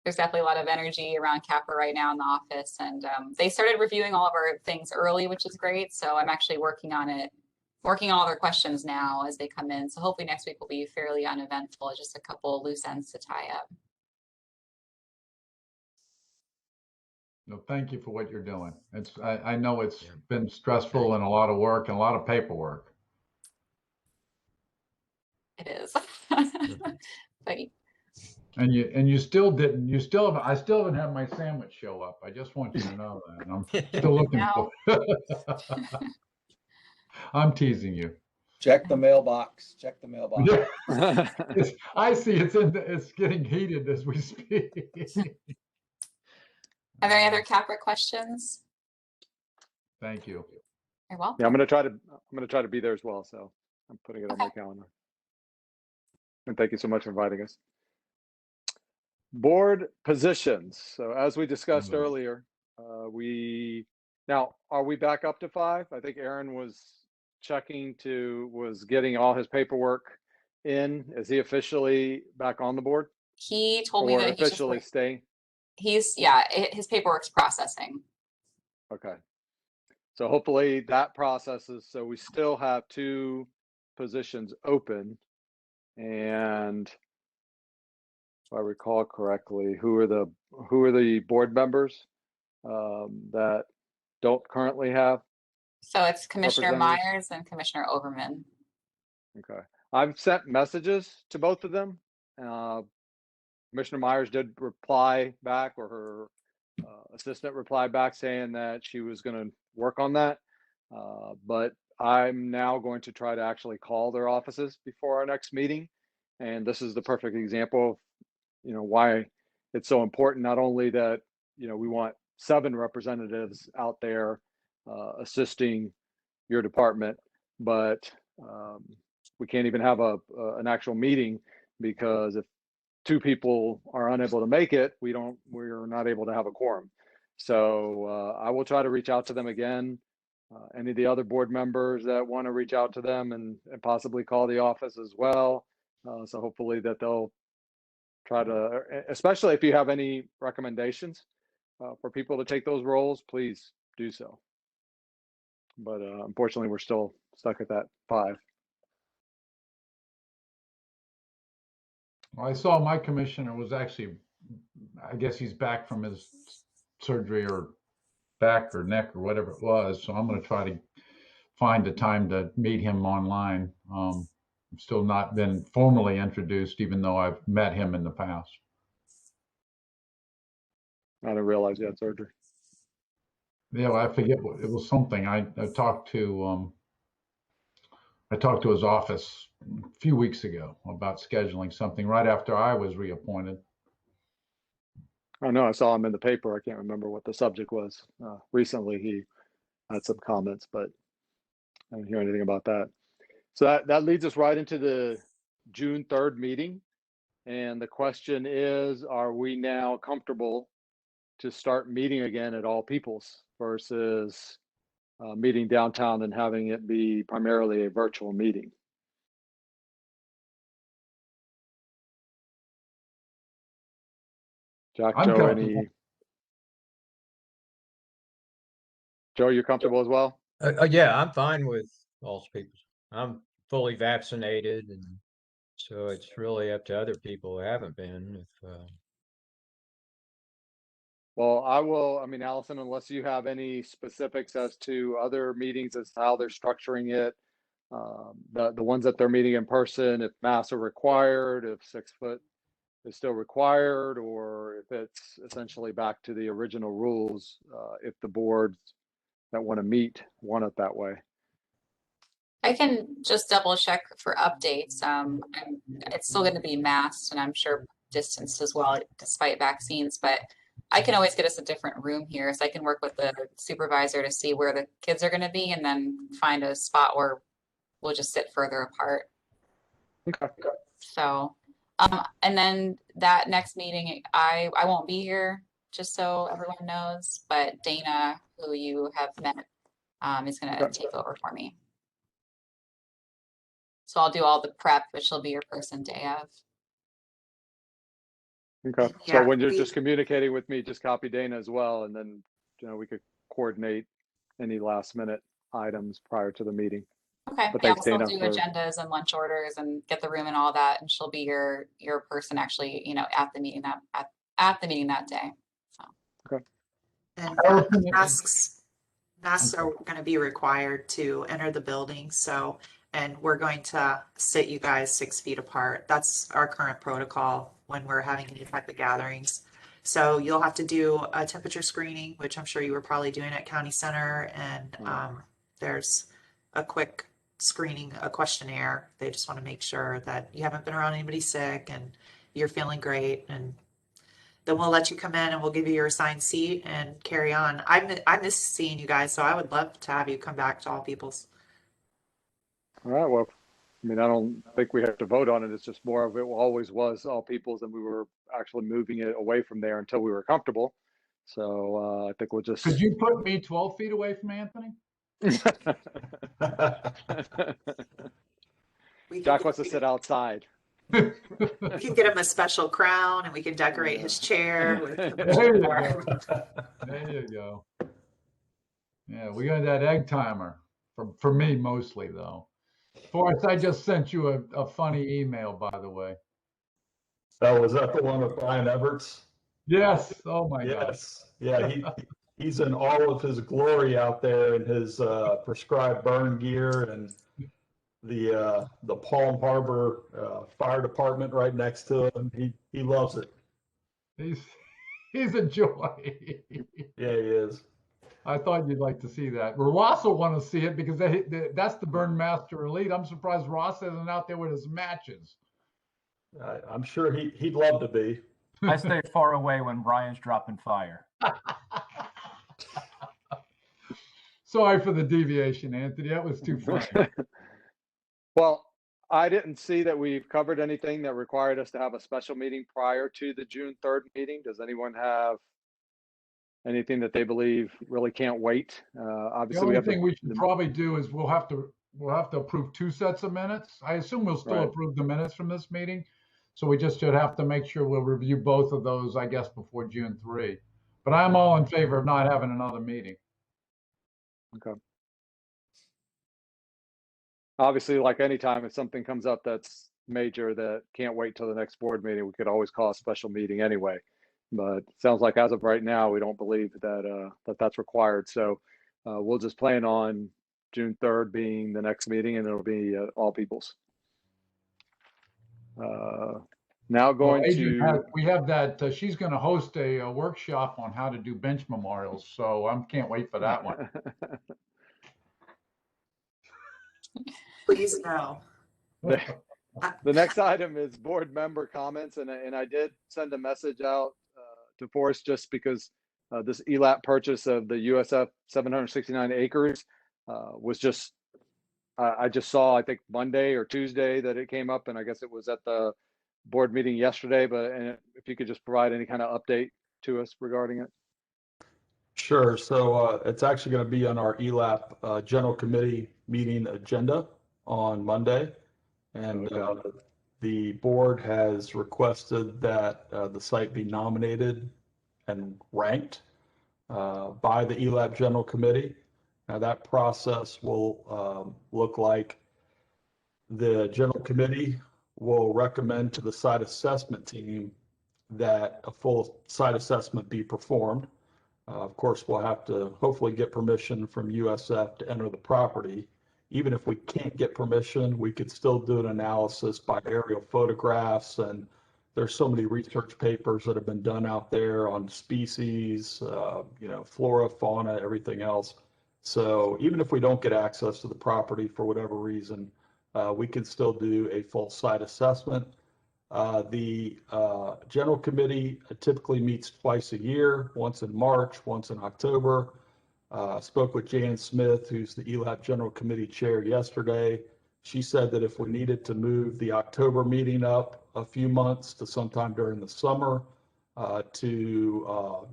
There's definitely a lot of energy around CAPRA right now in the office, and they started reviewing all of our things early, which is great. So I'm actually working on all their questions now as they come in. So hopefully next week will be fairly uneventful, just a couple loose ends to tie up. No, thank you for what you're doing. I know it's been stressful and a lot of work and a lot of paperwork. It is. But And you still didn't. I still haven't had my sandwich show up. I just want you to know that. I'm still looking for it. I'm teasing you. Check the mailbox. Check the mailbox. I see it's getting heated as we speak. Are there any other CAPRA questions? Thank you. You're welcome. Yeah, I'm gonna try to be there as well. So I'm putting it on my calendar. And thank you so much for inviting us. Board positions. So as we discussed earlier, are we back up to 5? I think Aaron was getting all his paperwork in. Is he officially back on the board? He told me that he's officially staying. His paperwork's processing. Okay. So hopefully that processes. So we still have 2 positions open, and if I recall correctly, who are the board members that don't currently have? So it's Commissioner Myers and Commissioner Overman. Okay. I've sent messages to both of them. Commissioner Myers did reply back, or her assistant replied back saying that she was going to work on that. But I'm now going to try to actually call their offices before our next meeting. And this is the perfect example of, why it's so important, not only that, we want 7 representatives out there assisting your department, but we can't even have an actual meeting, because if 2 people are unable to make it, we're not able to have a quorum. So I will try to reach out to them again. Any of the other board members that want to reach out to them and possibly call the office as well. So hopefully that they'll try to, especially if you have any recommendations for people to take those roles, please do so. But unfortunately, we're still stuck at that 5. Well, I saw my commissioner was actually, I guess he's back from his surgery, or back or neck or whatever it was. So I'm going to try to find a time to meet him online. I'm still not been formally introduced, even though I've met him in the past. I didn't realize you had surgery. Yeah, well, I forget what it was. Something I talked to his office a few weeks ago about scheduling something right after I was reappointed. I know I saw him in the paper. I can't remember what the subject was. Recently, he had some comments, but I didn't hear anything about that. So that leads us right into the June 3rd meeting. And the question is, are we now comfortable to start meeting again at All Peoples versus meeting downtown and having it be primarily a virtual meeting? Jack, I'm Joe, comfortable. Joe, you're comfortable as well? Yeah, I'm fine with all people. I'm fully vaccinated, and so it's really up to other people who haven't been. If Well, I mean, Allison, unless you have any specifics as to other meetings, as to how they're structuring it, the ones that they're meeting in person, if masks are required, if 6 foot is still required, or if it's essentially back to the original rules, if the boards that want to meet want it that way. I can just double check for updates. It's still going to be masked and I'm sure distanced as well, despite vaccines, but I can always get us a different room here. So I can work with the supervisor to see where the kids are going to be and then find a spot where we'll just sit further apart. Okay. So, and then that next meeting, I won't be here, just so everyone knows, but Dana, who you have met, is going to take over for me. So I'll do all the prep, which will be your person day of. Okay. Yeah, So when you're just communicating with me, just copy Dana as well, and then we could coordinate any last minute items prior to the meeting. Okay. But Yeah, thanks, we'll Dana, still do agendas and lunch orders and get the room and all that, and she'll be your person actually, at the meeting at the meeting that day. So. Okay. And masks are going to be required to enter the building. So, and we're going to sit you guys 6 feet apart. That's our current protocol when we're having any type of gatherings. So you'll have to do a temperature screening, which I'm sure you were probably doing at County Center. And there's a quick screening, a questionnaire. They just want to make sure that you haven't been around anybody sick and you're feeling great. And then we'll let you come in and we'll give you your assigned seat and carry on. I miss seeing you guys, so I would love to have you come back to All Peoples. All right. Well, I mean, I don't think we have to vote on it. It's just more of it always was All Peoples, and we were actually moving it away from there until we were comfortable. So I think we'll just. Could you put me 12 feet away from Anthony? Jack wants to sit outside. We can get him a special crown and we can decorate his chair with There you go. There you go. Yeah, we got that egg timer for me mostly though. Forrest, I just sent you a funny email, by the way. Oh, was that the one with Brian Everts? Yes. Oh my God. Yes. Yeah, he's in all of his glory out there in his prescribed burn gear and the Palm Harbor Fire Department right next to him. He loves it. He's a joy. Yeah, he is. I thought you'd like to see that. Ross will want to see it because that's the Burn Master Elite. I'm surprised Ross isn't out there with his matches. I'm sure he'd love to be. I stay far away when Brian's dropping fire. Sorry for the deviation, Anthony. That was too funny. Well, I didn't see that we've covered anything that required us to have a special meeting prior to the June 3rd meeting. Does anyone have anything that they believe really can't wait? Obviously, the only thing we should probably do is we'll have to approve 2 sets of minutes. I assume we'll still approve the minutes from this meeting. So we just should have to make sure we'll review both of those, I guess, before June 3. But I'm all in favor of not having another meeting. Okay. Obviously, like any time, if something comes up that's major that can't wait till the next board meeting, we could always call a special meeting anyway. But it sounds like as of right now, we don't believe that that's required. So we'll just plan on June 3rd being the next meeting, and it'll be All Peoples. Now going to we have that she's going to host a workshop on how to do bench memorials, so I can't wait for that one. Please no. The next item is board member comments, and I did send a message out to Forrest just because this ELAPP purchase of the USF 769 acres was just I just saw, I think Monday or Tuesday that it came up, and I guess it was at the board meeting yesterday, but if you could just provide any kind of update to us regarding it. Sure. So it's actually going to be on our ELAPP General Committee meeting agenda on Monday. And the board has requested that the site be nominated and ranked by the ELAPP General Committee. Now that process will look like the General Committee will recommend to the site assessment team that a full site assessment be performed. Of course, we'll have to hopefully get permission from USF to enter the property. Even if we can't get permission, we could still do an analysis by aerial photographs. And there's so many research papers that have been done out there on species, flora, fauna, everything else. So even if we don't get access to the property for whatever reason, we can still do a full site assessment. The General Committee typically meets twice a year, once in March, once in October. Spoke with Jan Smith, who's the ELAPP General Committee Chair, yesterday. She said that if we needed to move the October meeting up a few months to sometime during the summer to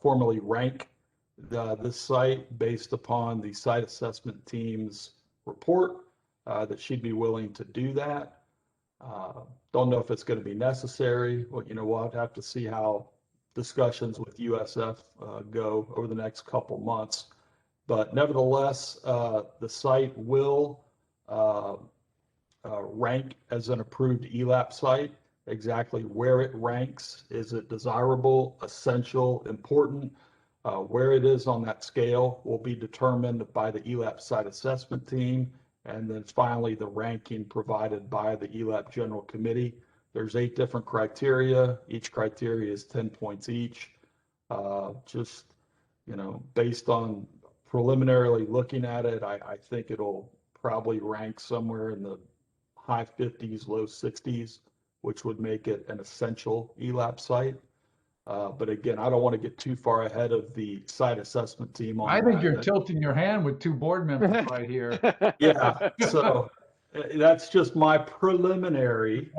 formally rank this site based upon the site assessment team's report, that she'd be willing to do that. Don't know if it's going to be necessary. Well, we'll have to see how discussions with USF go over the next couple months. But nevertheless, the site will rank as an approved ELAPP site. Exactly where it ranks, is it desirable, essential, important? Where it is on that scale will be determined by the ELAPP site assessment team. And then finally, the ranking provided by the ELAPP General Committee. There's 8 different criteria. Each criteria is 10 points each. Based on preliminarily looking at it, I think it'll probably rank somewhere in the high 50s, low 60s, which would make it an essential ELAPP site. But again, I don't want to get too far ahead of the site assessment team. I think you're tilting your hand with 2 board members right here. Yeah, so that's just my preliminary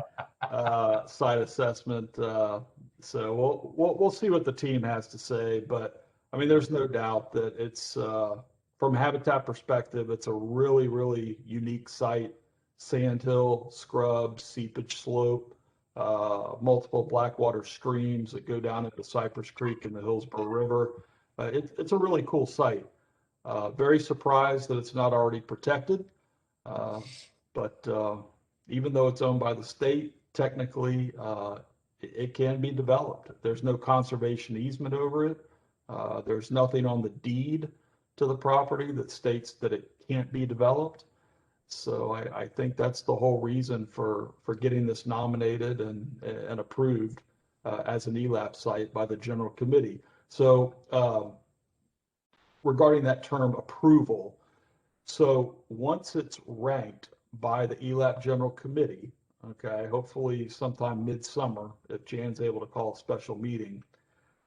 site assessment. So we'll see what the team has to say. But I mean, there's no doubt that it's from a habitat perspective, it's a really, really unique site. Sandhill, scrub, seepage slope. Multiple blackwater streams that go down into Cypress Creek and the Hillsborough River. It's a really cool site. Very surprised that it's not already protected. But even though it's owned by the state, technically it can be developed. There's no conservation easement over it. There's nothing on the deed to the property that states that it can't be developed. So I think that's the whole reason for getting this nominated and approved as an ELAPP site by the General Committee. So regarding that term approval, so once it's ranked by the ELAPP General Committee, okay, hopefully sometime midsummer, if Jan's able to call a special meeting,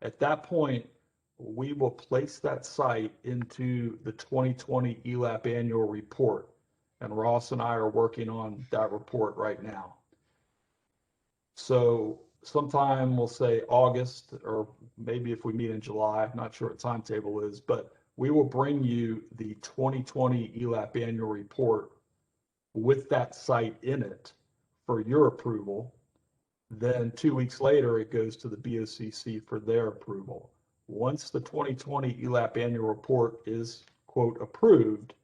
at that point, we will place that site into the 2020 ELAPP annual report. And Ross and I are working on that report right now. So sometime we'll say August, or maybe if we meet in July, I'm not sure what timetable is, but we will bring you the 2020 ELAPP annual report with that site in it for your approval. Then 2 weeks later, it goes to the BOCC for their approval. Once the 2020 ELAPP annual report is, quote, approved,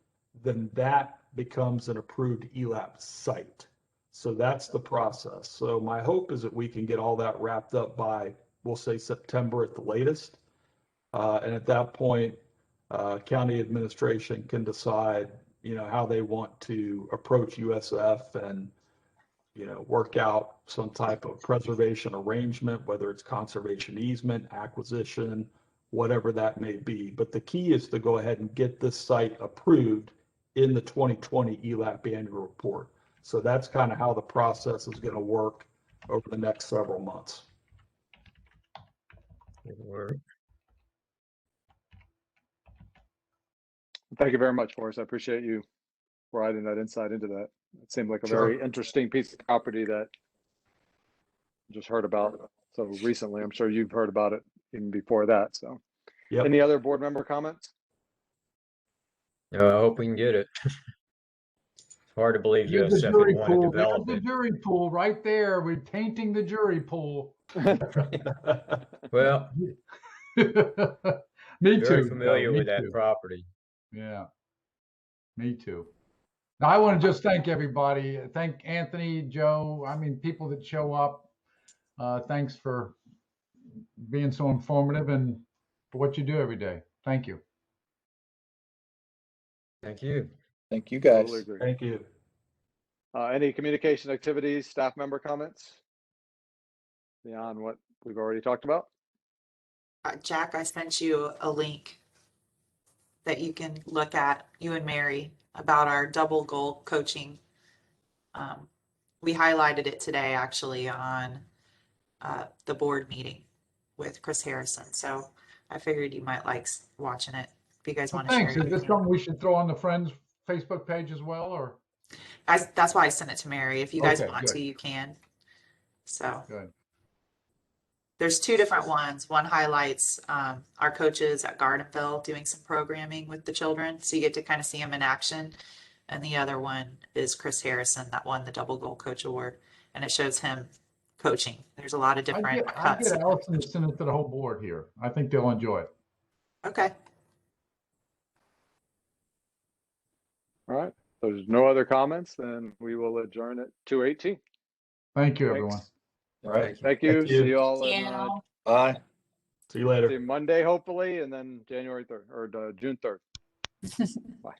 then that becomes an approved ELAPP site. So that's the process. So my hope is that we can get all that wrapped up by, we'll say, September at the latest. And at that point, county administration can decide, how they want to approach USF and, work out some type of preservation arrangement, whether it's conservation easement, acquisition, whatever that may be. But the key is to go ahead and get this site approved in the 2020 ELAPP annual report. So that's kind of how the process is going to work over the next several months. Good work. Thank you very much, Forrest. I appreciate you providing that insight into that. It seemed like a Sure. very interesting piece of property that just heard about it so recently. I'm sure you've heard about it even before that. So, Yep. any other board member comments? I hope we can get it. It's hard to believe There's the USF jury would want to pool. develop There's it. the jury pool right there. We're tainting the jury pool. Well, Me very too. familiar Joe, me with that too. property. Yeah, me too. Now, I want to just thank everybody. Thank Anthony, Joe. I mean, people that show up. Thanks for being so informative and for what you do every day. Thank you. Thank you. Thank you, guys. Totally agree. Thank you. Any communication activities, staff member comments beyond what we've already talked about? Jack, I sent you a link that you can look at, you and Mary, about our double goal coaching. We highlighted it today actually on the board meeting with Chris Harrison. So I figured you might like watching it if you guys want to share Thanks. it. Is this something we should throw on the Friends Facebook page as well, or? That's why I sent it to Mary. If you guys Okay, want good. to, you can. So Good. there's two different ones. One highlights our coaches at Gardenville doing some programming with the children, so you get to kind of see them in action. And the other one is Chris Harrison that won the Double Goal Coach Award, and it shows him coaching. There's a lot of different I cuts. get Allison to send it to the whole board here. I think they'll enjoy it. Okay. All right. If there's no other comments, then we will adjourn at 2:18. Thank you, Thanks. everyone. All right. Thank you. Thank you. See you all You in know. Bye. See you later. see you Monday, hopefully, and then January 3rd or June 3rd. Bye.